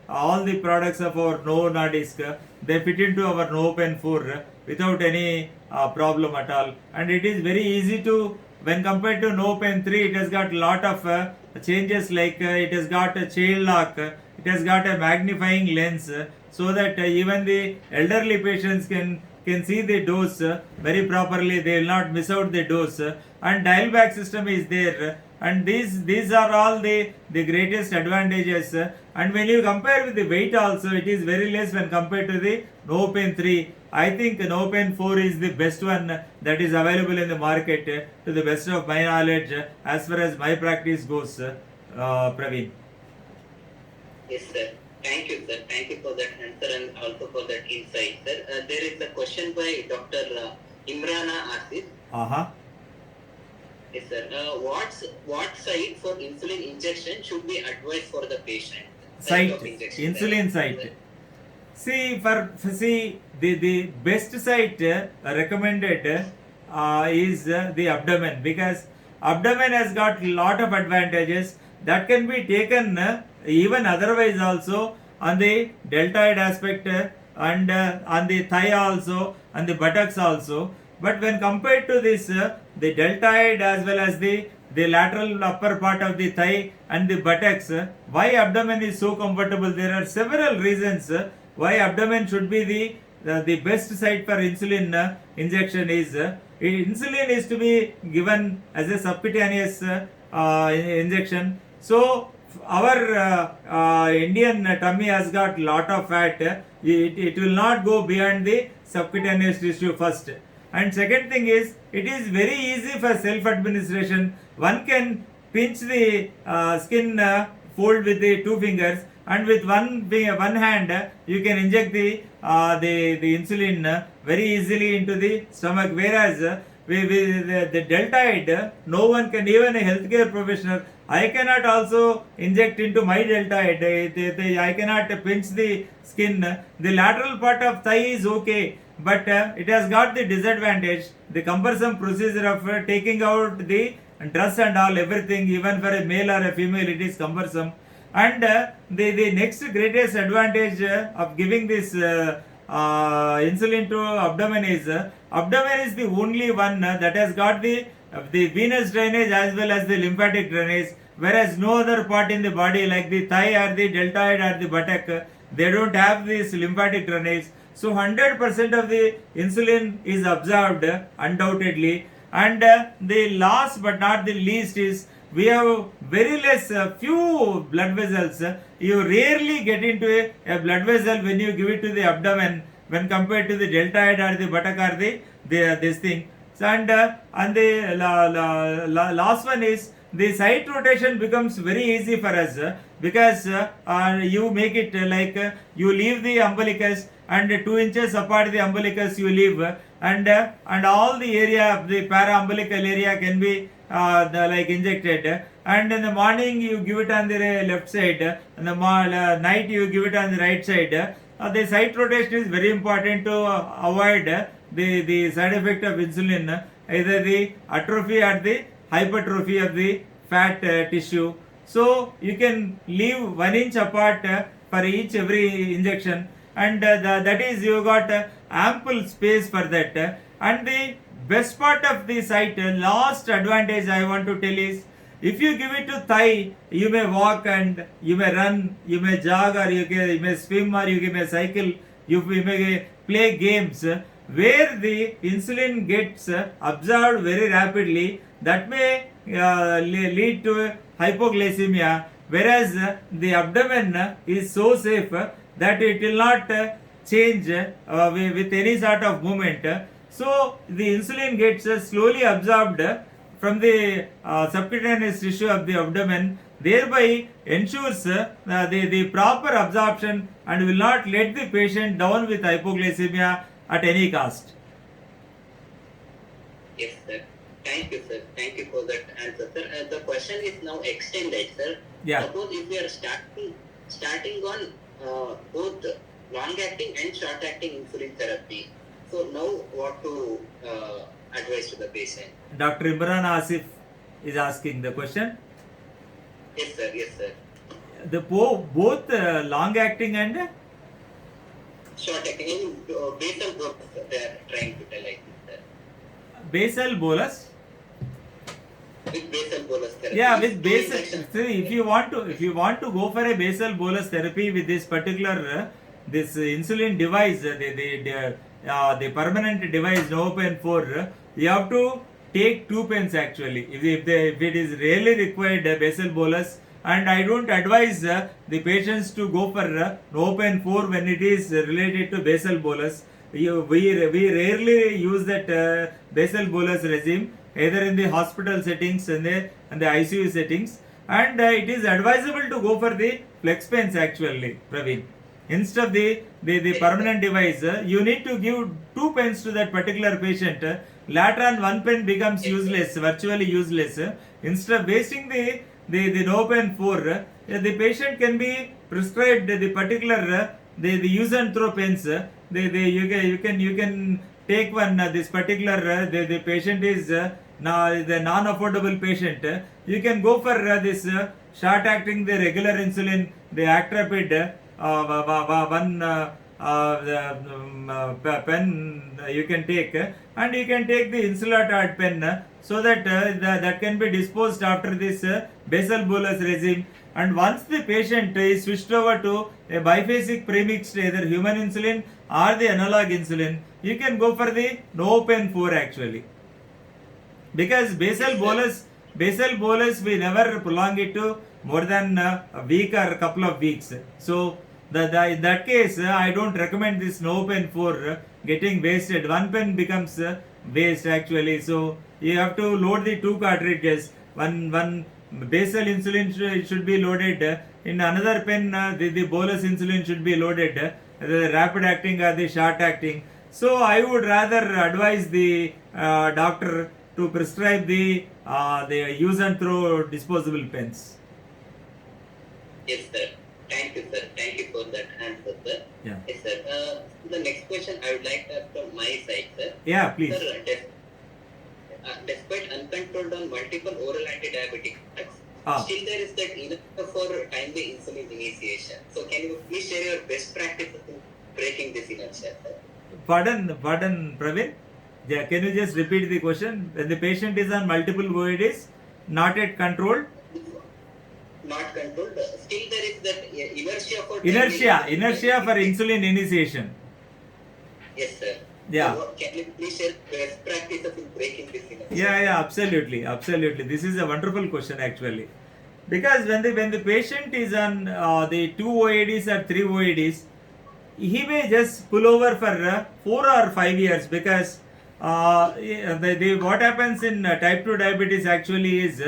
all the products of our Novo Nordisk, they fit into our NOPEN 4 without any problem at all. And it is very easy to, when compared to NOPEN 3, it has got lot of changes, like it has got a chain lock, it has got a magnifying lens, so that even the elderly patients can see the dose very properly. They will not miss out the dose, and dial back system is there, and these are all the greatest advantages. And when you compare with the weight also, it is very less when compared to the NOPEN 3. I think NOPEN 4 is the best one that is available in the market, to the best of my knowledge, as far as my practice goes, Praveen. Yes, sir. Thank you, sir. Thank you for that answer and also for that insight, sir. There is a question by Dr. Imrana Asif. Uh-huh. Yes, sir. What site for insulin injection should be advised for the patient? Site, of injection, insulin site. See, the best site recommended is the abdomen, because abdomen has got lot of advantages that can be taken even otherwise also on the deltoid aspect and on the thigh also and the buttocks also. But when compared to this, the deltoid as well as the lateral upper part of the thigh and the buttocks, why abdomen is so comfortable? There are several reasons why abdomen should be the best site for insulin injection. Is insulin is to be given as a subcutaneous injection. So our Indian tummy has got lot of fat. It will not go beyond the subcutaneous tissue first. And second thing is, it is very easy for self administration. One can pinch the skin fold with the two fingers, and with one hand you can inject the insulin very easily into the stomach. Whereas with the deltoid, no one can, even a healthcare professional, I cannot also inject into my deltoid. I cannot pinch the skin. The lateral part of thigh is okay, but it has got the disadvantage, the cumbersome procedure of taking out the dress and all, everything, even for a male or a female, it is cumbersome. And the next greatest advantage of giving this insulin to abdomen is abdomen is the only one that has got the venous drainage as well as the lymphatic drainage, whereas no other part in the body like the thigh or the deltoid or the buttock, they don't have this lymphatic drainage. So 100% of the insulin is absorbed undoubtedly. And the last but not the least is, we have very less few blood vessels. You rarely get into a blood vessel when you give it to the abdomen when compared to the deltoid or the buttock or the this thing. So, and the last one is, the site rotation becomes very easy for us because you make it like you leave the umbilicus and 2 inches apart the umbilicus you leave, and all the area of the para-umbilical area can be like injected, and in the morning you give it on the left side, and the night you give it on the right side. The site rotation is very important to avoid the side effect of insulin, either the atrophy or the hypertrophy of the fat tissue. So you can leave 1 inch apart for every injection, and that is, you got ample space for that. And the best part of the site, last advantage I want to tell is, if you give it to thigh, you may walk and you may run, you may jog, or you may swim, or you may cycle, you may play games where the insulin gets absorbed very rapidly. That may lead to hypoglycemia, whereas the abdomen is so safe that it will not change with any sort of movement. So the insulin gets slowly absorbed from the subcutaneous tissue of the abdomen, thereby ensures the proper absorption and will not let the patient down with hypoglycemia at any cost. Yes, sir. Thank you, sir. Thank you for that answer, sir. The question is now extended, sir. Yeah. Suppose if we are starting on both long-acting and short-acting insulin therapy, so now what to advise to the patient? Dr. Imran Asif is asking the question. Yes, sir. Yes, sir. The both long-acting and Short-acting in basal bolus, they are trying to tell, I think, sir. basal bolus. With basal bolus therapy. Yeah, with Two basal. injections. See, if you want to go for a basal bolus therapy with this particular this insulin device, the permanent device NovoPen 4, you have to take 2 pens actually. If it is really required basal bolus, and I don't advise the patients to go for NovoPen 4 when it is related to basal bolus. We rarely use that basal bolus regime, either in the hospital settings and the ICU settings. and it is advisable to go for the flex pens actually, Praveen. Instead of the permanent device, you need to give 2 pens to that particular patient. Later on, 1 pen becomes useless, virtually useless. Instead of wasting the no pen 4, the patient can be prescribed the particular the use and throw pens. You can take one this particular the patient is now the non-affordable patient. You can go for this short acting the regular insulin, the Actrapid. One pen you can take, and you can take the Insulatard pen, so that that can be disposed after this basal bolus regime. And once the patient is switched over to a biphasic premixed either human insulin or the analog insulin, you can go for the no pen 4 actually, because basal bolus we never prolong it to more than a week or a couple of weeks. So in that case, I don't recommend this no pen 4 getting wasted. 1 pen becomes waste actually. So you have to load the 2 cartridges. One basal insulin should be loaded. In another pen, the bolus insulin should be loaded. The rapid acting or the short acting. So I would rather advise the doctor to prescribe the use and throw disposable pens. Yes, sir. Thank you, sir. Thank you for that answer, sir. Yeah. Yes, sir. The next question I would like to ask from my side, sir. Yeah, please. Sir, despite uncontrolled on multiple oral anti-diabetic drugs, still there is that enough for timely insulin initiation. So can you please share your best practices in breaking this inertia, sir? Pardon, Praveen. Yeah, can you just repeat the question? When the patient is on multiple OADs, not yet controlled. Not controlled. Still there is that inertia for inertia for insulin initiation. Yes, sir. Yeah. So can you please share best practices in breaking this inertia? Yeah, absolutely. This is a wonderful question actually, because when the patient is on the 2 OADs or 3 OADs, he may just pull over for 4 or 5 years, because what happens in type 2 diabetes actually is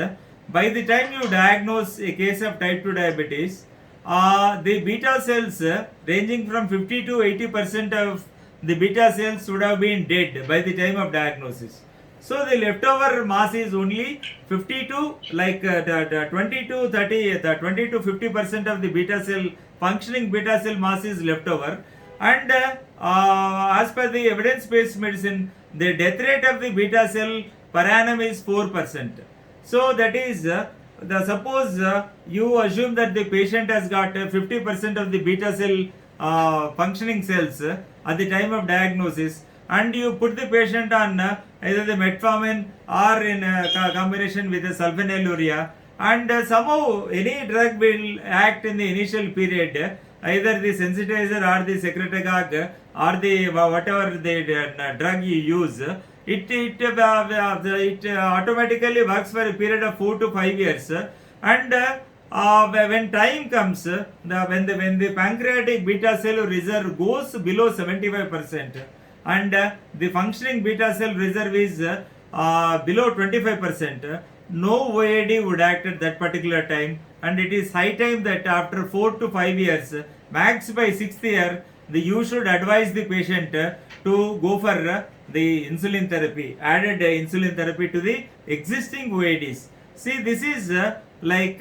by the time you diagnose a case of type 2 diabetes, the beta cells ranging from 50 to 80% of the beta cells would have been dead by the time of diagnosis. So the leftover mass is only 50 to like 20 to 30, 20 to 50% of the beta cell functioning beta cell mass is left over. And as per the evidence-based medicine, the death rate of the beta cell per annum is 4%. So that is, suppose you assume that the patient has got 50% of the beta cell functioning cells at the time of diagnosis, and you put the patient on either the metformin or in combination with the sulfonylurea, and somehow any drug will act in the initial period, either the sensitizer or the secretagogue or the whatever the drug you use, it automatically works for a period of 4 to 5 years, and when time comes, when the pancreatic beta cell reserve goes below 75%, and the functioning beta cell reserve is below 25%, no OAD would act at that particular time, and it is high time that after 4 to 5 years, max by 6th year, you should advise the patient to go for the insulin therapy, added insulin therapy to the existing OADs. See, this is it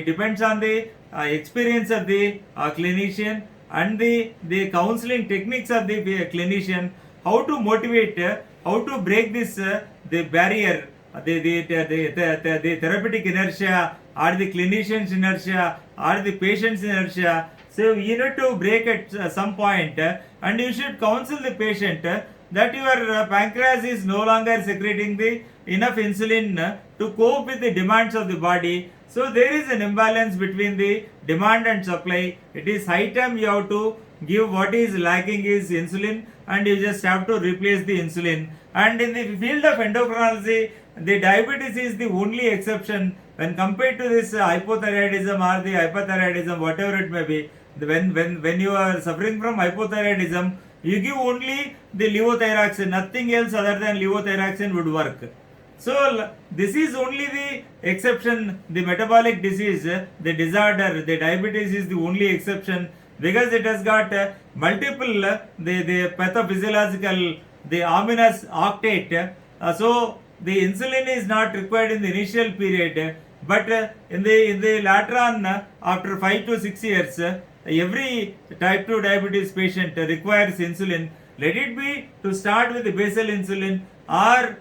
depends on the experience of the clinician and the counseling techniques of the clinician, how to motivate, how to break this the barrier, the therapeutic inertia or the clinician's inertia or the patient's inertia. So you need to break at some point, and you should counsel the patient that your pancreas is no longer secreting the enough insulin to cope with the demands of the body. So there is an imbalance between the demand and supply. It is high time you have to give what is lacking is insulin, and you just have to replace the insulin. And in the field of endocrinology, the diabetes is the only exception when compared to this hypothyroidism or the hyperthyroidism, whatever it may be. When you are suffering from hypothyroidism, you give only the levothyroxine, nothing else other than levothyroxine would work. So this is only the exception. The metabolic disease, the disorder, the diabetes is the only exception because it has got multiple the pathophysiological the ominous octet. So the insulin is not required in the initial period, but in the later on after 5 to 6 years, every type 2 diabetes patient requires insulin. Let it be to start with the basal insulin or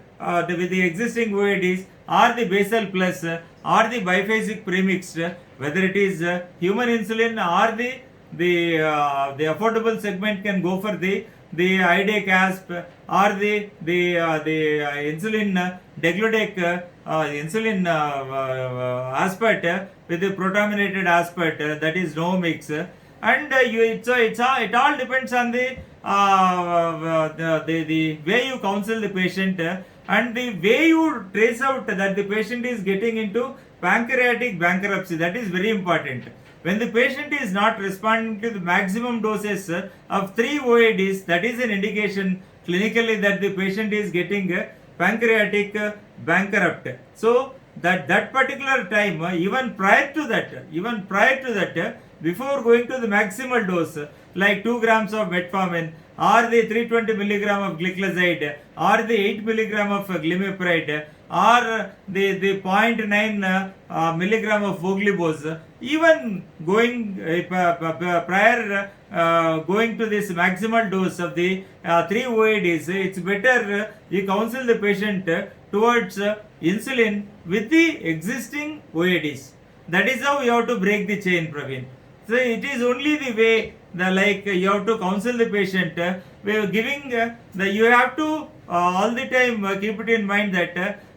with the existing OADs or the basal plus or the biphasic premixed, whether it is human insulin or the affordable segment can go for the IDEC asp or the insulin degludec insulin aspart with the protominated aspart, that is no mix. And it all depends on the way you counsel the patient and the way you trace out that the patient is getting into pancreatic bankruptcy. That is very important. When the patient is not responding to the maximum doses of 3 OADs, that is an indication clinically that the patient is getting pancreatic bankrupt. So that particular time, even prior to that, before going to the maximal dose, like 2 grams of metformin or the 320 milligram of gliclazide or the 8 milligram of glimepiride or the 0.9 milligram of voglibose, even going prior going to this maximal dose of the 3 OADs, it's better you counsel the patient towards insulin with the existing OADs. That is how you have to break the chain, Praveen. So it is only the way you have to counsel the patient. We are giving you have to all the time keep it in mind that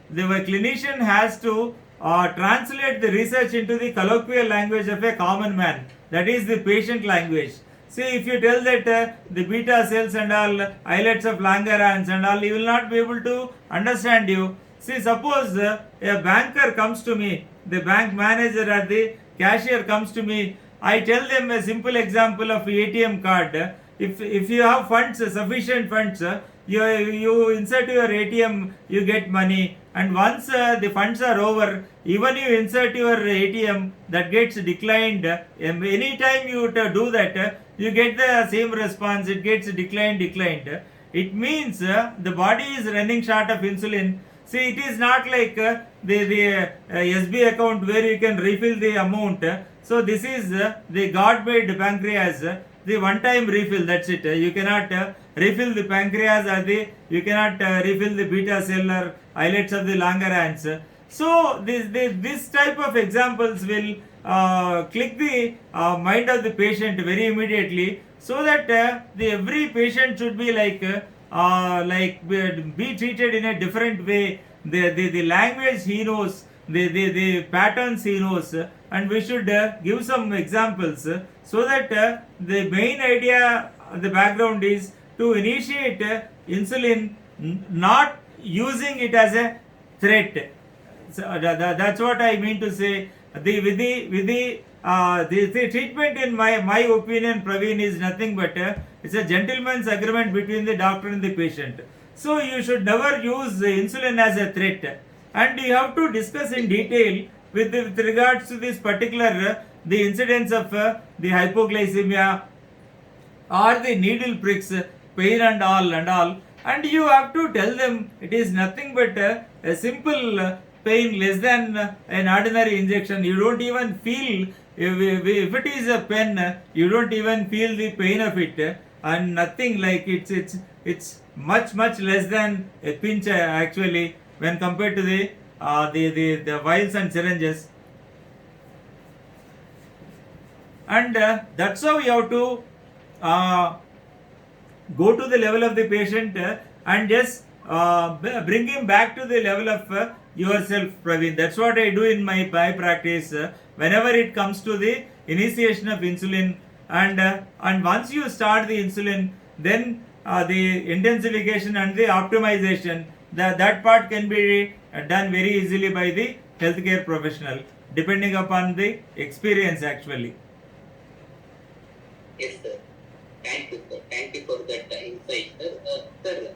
the clinician has to translate the research into the colloquial language of a common man. That is the patient language. See, if you tell that the beta cells and all islets of Langerhans and all, he will not be able to understand you. See, suppose a banker comes to me, the bank manager or the cashier comes to me, I tell them a simple example of ATM card. If you have funds, sufficient funds, you insert your ATM, you get money, and once the funds are over, even you insert your ATM, that gets declined. Any time you do that, you get the same response. It gets declined. It means the body is running short of insulin. See, it is not like the SB account where you can refill the amount. So this is the God-made pancreas, the one-time refill. That's it. You cannot refill the pancreas or you cannot refill the beta cell or islets of the Langerhans. So this type of examples will click the mind of the patient very immediately, so that every patient should be be treated in a different way. The language he knows, the patterns he knows, and we should give some examples so that the main idea, the background is to initiate insulin, not using it as a threat. So that's what I mean to say. The treatment, in my opinion, Praveen, is nothing but it's a gentleman's agreement between the doctor and the patient. So you should never use insulin as a threat, and you have to discuss in detail with regards to this particular the incidence of the hypoglycemia or the needle pricks, pain and all, and you have to tell them it is nothing but a simple pain less than an ordinary injection. You don't even feel, if it is a pen, you don't even feel the pain of it, and nothing like it's much less than a pinch actually when compared to the vials and syringes. And that's how you have to go to the level of the patient and just bring him back to the level of yourself, Praveen. That's what I do in my practice whenever it comes to the initiation of insulin, and once you start the insulin, then the intensification and the optimization, that part can be done very easily by the healthcare professional, depending upon the experience actually. Yes, sir. Thank you, sir. Thank you for that insight, sir. Sir,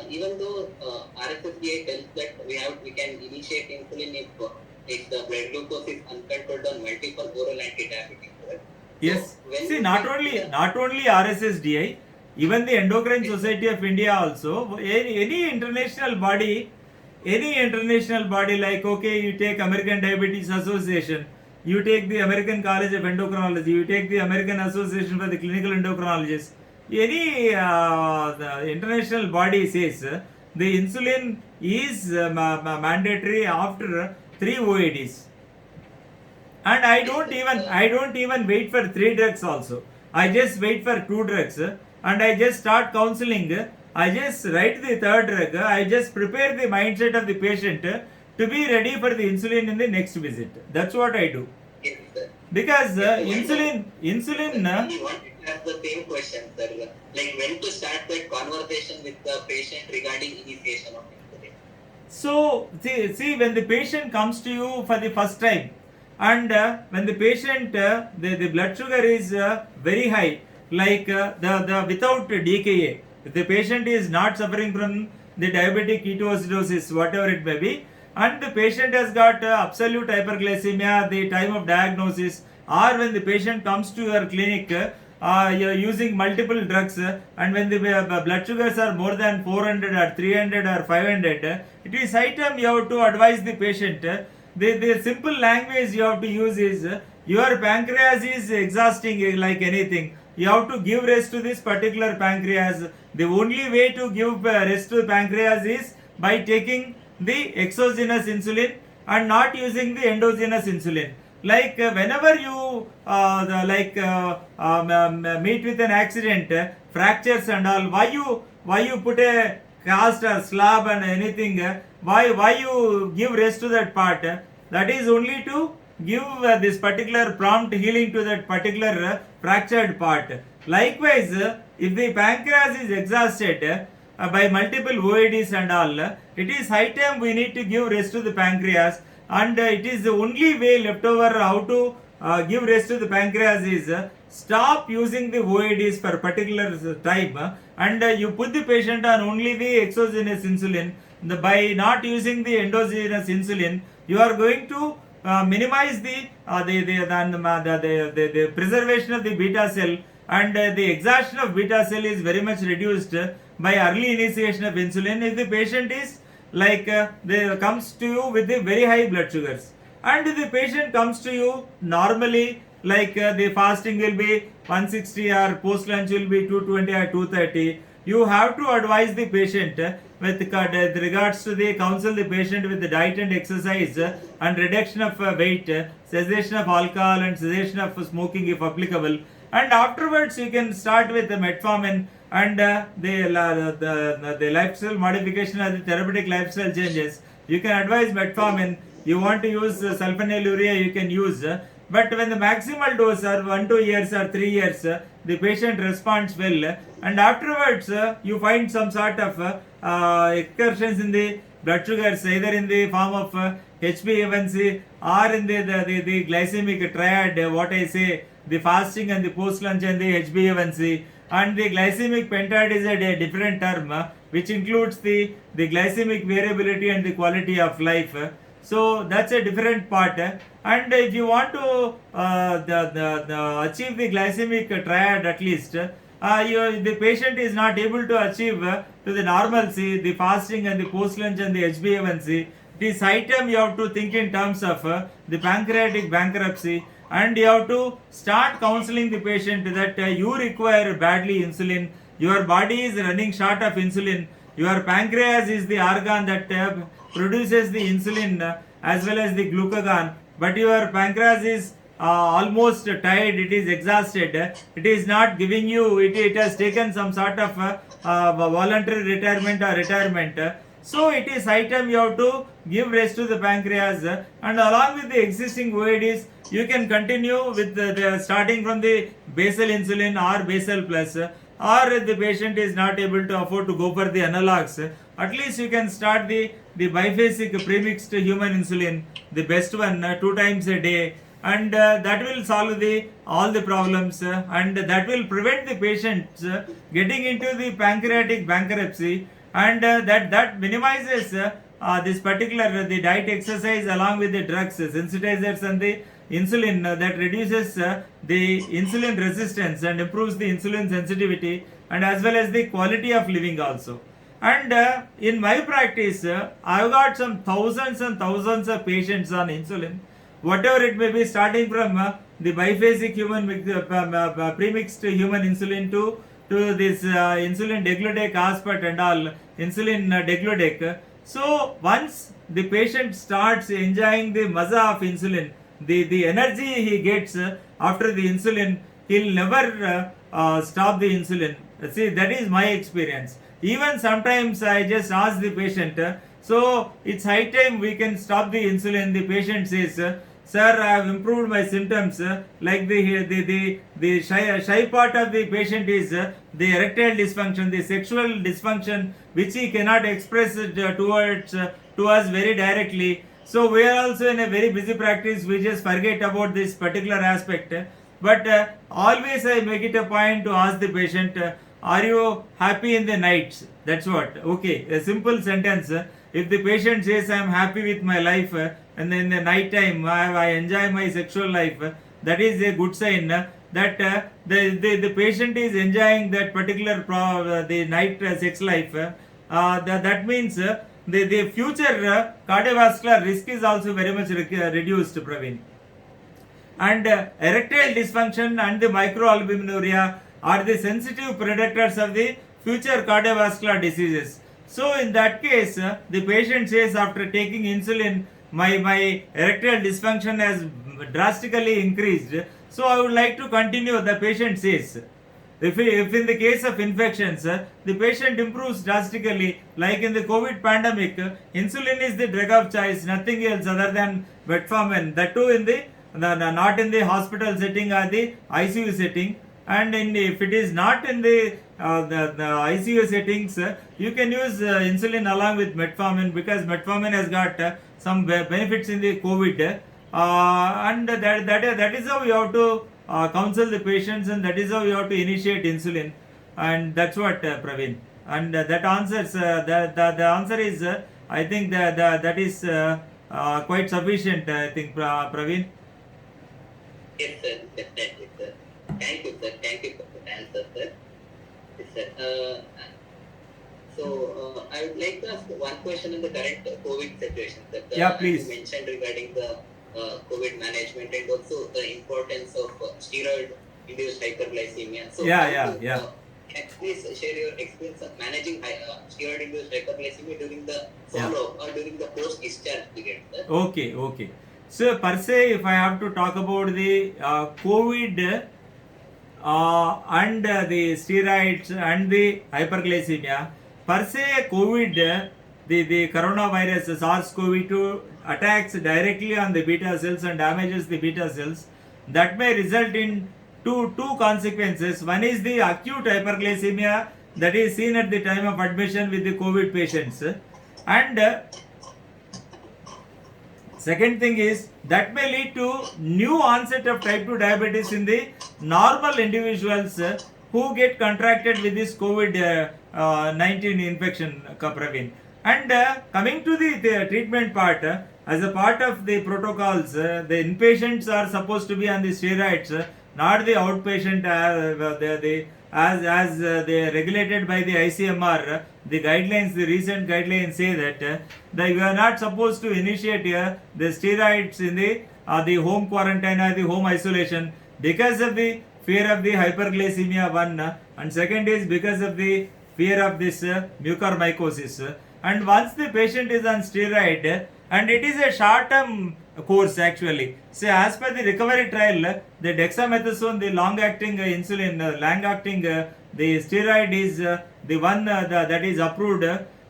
even though RSSDI tells that we can initiate insulin if the blood glucose is uncontrolled on multiple oral antidiabetics. Right? Yes. So when See, you not take only the- not only RSSDI, even the Endocrine Society of India also, any international body like, okay, you take American Diabetes Association, you take the American College of Endocrinology, you take the American Association for the Clinical Endocrinologists, any the international body says the insulin is mandatory after 3 OADs. And I don't even wait for 3 drugs also. I just wait for 2 drugs and I just start counseling. I just write the third drug. I just prepare the mindset of the patient to be ready for the insulin in the next visit. That's what I do. Yes, sir. Because Yes, insulin we wanted to ask the same question, sir. Like when to start that conversation with the patient regarding initiation of insulin. So, see, when the patient comes to you for the first time, and when the patient, the blood sugar is very high, like the without DKA, if the patient is not suffering from the diabetic ketoacidosis, whatever it may be, and the patient has got absolute hyperglycemia at the time of diagnosis, or when the patient comes to your clinic, you're using multiple drugs, and when the blood sugars are more than 400 or 300 or 500, it is high time you have to advise the patient. The simple language you have to use is your pancreas is exhausting like anything. You have to give rest to this particular pancreas. The only way to give rest to the pancreas is by taking the exogenous insulin and not using the endogenous insulin. Like whenever you meet with an accident, fractures and all, why you put a cast or slab and anything, why you give rest to that part, that is only to give this particular prompt healing to that particular fractured part. Likewise, if the pancreas is exhausted by multiple OADs and all, it is high time we need to give rest to the pancreas, and it is the only way left over how to give rest to the pancreas is stop using the OADs for particular time, and you put the patient on only the exogenous insulin. By not using the endogenous insulin, you are going to minimize the preservation of the beta cell, and the exhaustion of beta cell is very much reduced by early initiation of insulin if the patient is like they comes to you with the very high blood sugars, and the patient comes to you normally like the fasting will be 160 or post lunch will be 220 or 230. You have to advise the patient with regards to the counsel the patient with the diet and exercise and reduction of weight, cessation of alcohol and cessation of smoking if applicable, and afterwards you can start with the metformin and the lifestyle modification or the therapeutic lifestyle changes. You can advise metformin. You want to use sulfonylurea, you can use. But when the maximal dose are 1-2 years or 3 years, the patient responds well, and afterwards you find some sort of excursions in the blood sugars, either in the form of HbA1c or in the glycemic triad, what I say, the fasting and the post lunch and the HbA1c, and the glycemic pentad is a different term which includes the glycemic variability and the quality of life. So that's a different part, and if you want to achieve the glycemic triad at least, the patient is not able to achieve to the normalcy, the fasting and the post lunch and the HbA1c. It is high time you have to think in terms of the pancreatic bankruptcy, and you have to start counseling the patient that you require badly insulin. Your body is running short of insulin. Your pancreas is the organ that produces the insulin as well as the glucagon, but your pancreas is almost tired, it is exhausted, it is not giving you, it has taken some sort of voluntary retirement or retirement. So it is high time you have to give rest to the pancreas, and along with the existing OADs, you can continue with the starting from the basal insulin or basal plus, or if the patient is not able to afford to go for the analogs, at least you can start the biphasic premixed human insulin, the best one, 2 times a day, and that will solve all the problems, and that will prevent the patients getting into the pancreatic bankruptcy, and that minimizes this particular the diet, exercise along with the drugs, sensitizers and the insulin that reduces the insulin resistance and improves the insulin sensitivity and as well as the quality of living also. And in my practice, I've got some thousands and thousands of patients on insulin, whatever it may be, starting from the biphasic human premixed human insulin to this insulin degludec aspart and all insulin degludec. So once the patient starts enjoying the maza of insulin, the energy he gets after the insulin, he'll never stop the insulin. See, that is my experience. Even sometimes I just ask the patient, so it's high time we can stop the insulin. The patient says, sir, I have improved my symptoms. Like the shy part of the patient is the erectile dysfunction, the sexual dysfunction, which he cannot express towards to us very directly. So we are also in a very busy practice. We just forget about this particular aspect. But always I make it a point to ask the patient, are you happy in the nights? That's what. Okay, a simple sentence. If the patient says I am happy with my life and in the night time I enjoy my sexual life, that is a good sign that the patient is enjoying that particular the night sex life. That means the future cardiovascular risk is also very much reduced, Praveen. And erectile dysfunction and the microalbuminuria are the sensitive predictors of the future cardiovascular diseases. So in that case, the patient says after taking insulin, my erectile dysfunction has drastically increased. So I would like to continue, the patient says. If in the case of infections, the patient improves drastically, like in the COVID pandemic, insulin is the drug of choice, nothing else other than metformin. That too in the not in the hospital setting or the ICU setting. And if it is not in the ICU settings, you can use insulin along with metformin, because metformin has got some benefits in the COVID. And that is how you have to counsel the patients, and that is how you have to initiate insulin. And that's what, Praveen. And that answers, the answer is, I think that is quite sufficient, I think, Praveen. Yes, sir, definitely, sir. Thank you, sir. Thank you for the answer, sir. Yes, sir. So I would like to ask one question in the current COVID situation, sir. Yeah, please. You mentioned regarding the COVID management and also the importance of steroid-induced hyperglycemia. So Yeah. Can you please share your experience of managing steroid-induced hyperglycemia during the follow-up or during the post-discharge period, sir? Okay. So per se, if I have to talk about the COVID and the steroids and the hyperglycemia, per se COVID, the coronavirus SARS-CoV-2 attacks directly on the beta cells and damages the beta cells. That may result in two consequences. One is the acute hyperglycemia that is seen at the time of admission with the COVID patients, and second thing is that may lead to new onset of type 2 diabetes in the normal individuals who get contracted with this COVID-19 infection, Praveen. And coming to the treatment part, as a part of the protocols, the inpatients are supposed to be on the steroids, not the outpatient, as they are regulated by the ICMR. The guidelines, the recent guidelines say that you are not supposed to initiate the steroids in the home quarantine or the home isolation, because of the fear of the hyperglycemia, one, and second is because of the fear of this mucormycosis. And once the patient is on steroid, and it is a short-term course actually. So as per the recovery trial, the dexamethasone, the long-acting insulin, long-acting the steroid is the one that is approved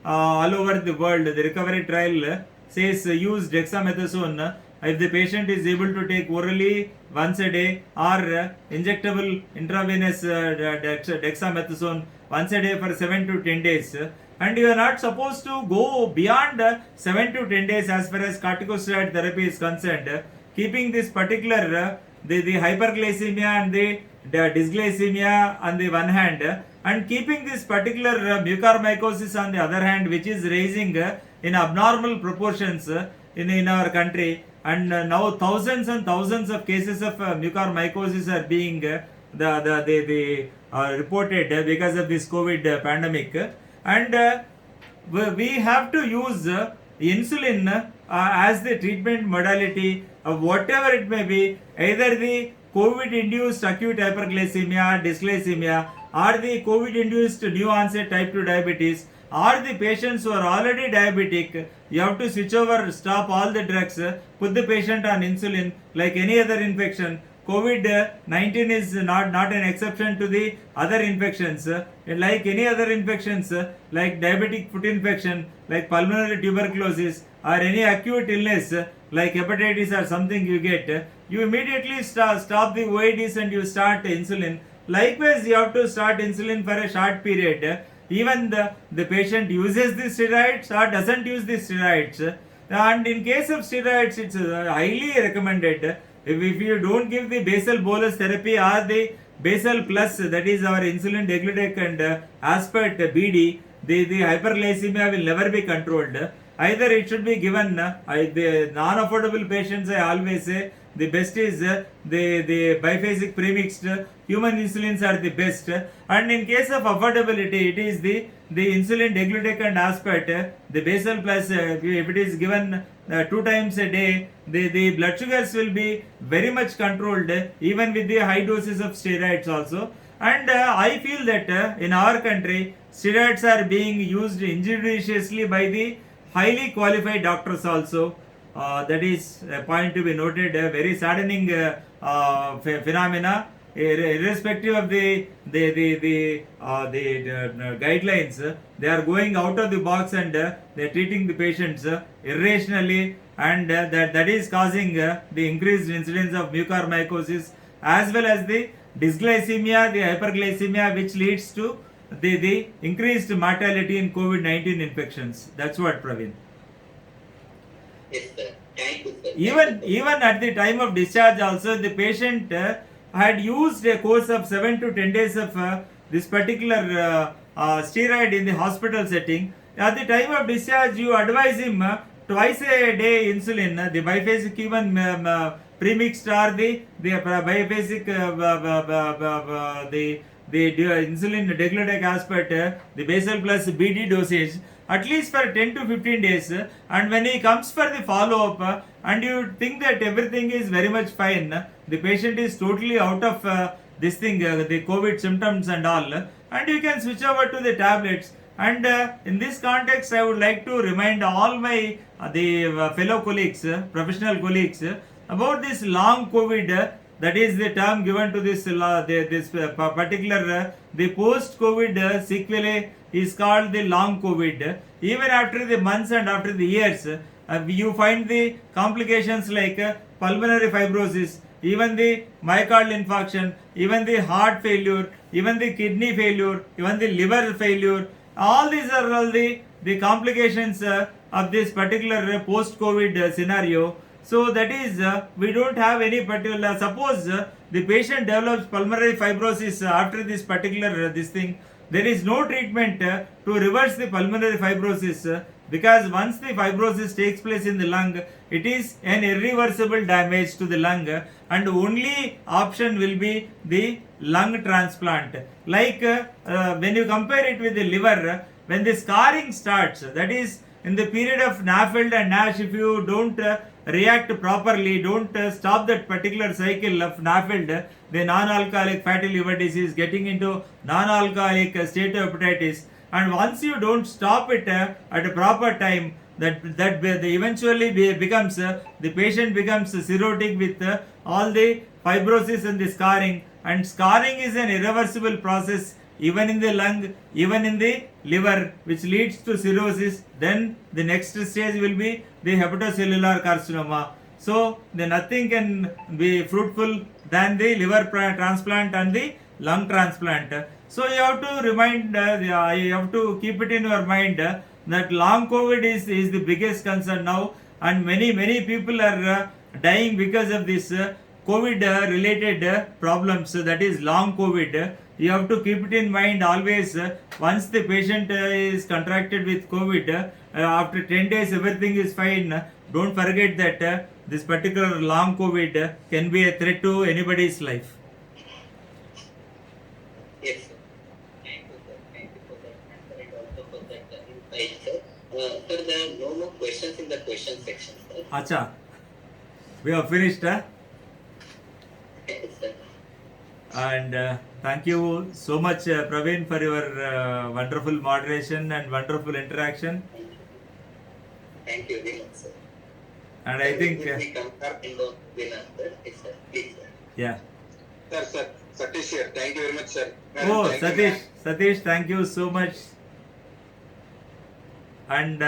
all over the world. The recovery trial says use dexamethasone if the patient is able to take orally once a day, or injectable intravenous dexamethasone once a day for 7 to 10 days. And you are not supposed to go beyond 7 to 10 days as far as corticosteroid therapy is concerned, keeping this particular the hyperglycemia and the dysglycemia on the one hand, and keeping this particular mucormycosis on the other hand, which is raising in abnormal proportions in our country, and now thousands and thousands of cases of mucormycosis are being reported because of this COVID pandemic, and we have to use insulin as the treatment modality of whatever it may be, either the COVID induced acute hyperglycemia, dysglycemia, or the COVID induced new onset type 2 diabetes, or the patients who are already diabetic. You have to switch over, stop all the drugs, put the patient on insulin like any other infection. COVID-19 is not an exception to the other infections. Like any other infections, like diabetic foot infection, like pulmonary tuberculosis, or any acute illness like hepatitis or something you get, you immediately stop the OADs and you start insulin. Likewise, you have to start insulin for a short period. Even the patient uses the steroids or doesn't use the steroids. And in case of steroids, it's highly recommended. If you don't give the basal bolus therapy or the basal plus, that is our insulin degludec and aspart BD, the hyperglycemia will never be controlled. Either it should be given, the non-affordable patients, I always say, the best is the biphasic premixed human insulins are the best, and in case of affordability it is the insulin degludec and aspart, the basal plus, if it is given 2 times a day, the blood sugars will be very much controlled even with the high doses of steroids also. And I feel that in our country steroids are being used injudiciously by the highly qualified doctors also. That is a point to be noted. Very saddening phenomena. Irrespective of the guidelines, they are going out of the box and they are treating the patients irrationally, and that is causing the increased incidence of mucormycosis as well as the dysglycemia, the hyperglycemia, which leads to the increased mortality in COVID-19 infections. That's what, Praveen. Yes, sir. Thank you, sir. Even at the time of discharge also, the patient had used a course of 7 to 10 days of this particular steroid in the hospital setting. At the time of discharge, you advise him twice a day insulin, the biphasic human premixed or the biphasic the insulin degludec aspart, the basal plus BD dosage, at least for 10 to 15 days, and when he comes for the follow-up and you think that everything is very much fine, the patient is totally out of this thing, the COVID symptoms and all, and you can switch over to the tablets. And in this context, I would like to remind all my fellow colleagues, professional colleagues, about this long COVID. That is the term given to this particular the post-COVID sequelae is called the long COVID. Even after the months and after the years, you find the complications like pulmonary fibrosis, even the myocardial infarction, even the heart failure, even the kidney failure, even the liver failure. All these are all the complications of this particular post-COVID scenario. So that is, we don't have any particular, suppose the patient develops pulmonary fibrosis after this particular this thing, there is no treatment to reverse the pulmonary fibrosis, because once the fibrosis takes place in the lung, it is an irreversible damage to the lung, and only option will be the lung transplant. Like when you compare it with the liver, when the scarring starts, that is in the period of NAFLD and NASH, if you don't react properly, don't stop that particular cycle of NAFLD, the non-alcoholic fatty liver disease getting into non-alcoholic steatohepatitis, and once you don't stop it at a proper time, that eventually becomes the patient becomes cirrhotic with all the fibrosis and the scarring, and scarring is an irreversible process even in the lung, even in the liver, which leads to cirrhosis. Then the next stage will be the hepatocellular carcinoma. So nothing can be fruitful than the liver transplant and the lung transplant. So you have to remind, you have to keep it in your mind that long COVID is the biggest concern now, and many people are dying because of this COVID related problems, that is long COVID. you have to keep it in mind always. Once the patient is contracted with COVID, after 10 days everything is fine. Don't forget that this particular long COVID can be a threat to anybody's life. Yes, sir. Thank you, sir. Thank you for that answer and also for that insight, sir. Sir, there are no more questions in the question section, sir. Acha, we have finished. Yes, sir. And thank you so much, Praveen, for your wonderful moderation and wonderful interaction. Thank you very much, sir. And I think, We come back in the winner, sir. Yes, sir. Please, sir. yeah. Sir, Satish here. Thank you very much, sir. Oh, Thank you, Satish, thank you so much. And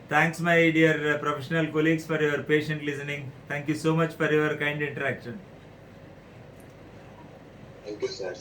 thanks, my dear professional colleagues, for your patient listening. Thank you so much for your kind interaction. Thank you, sir.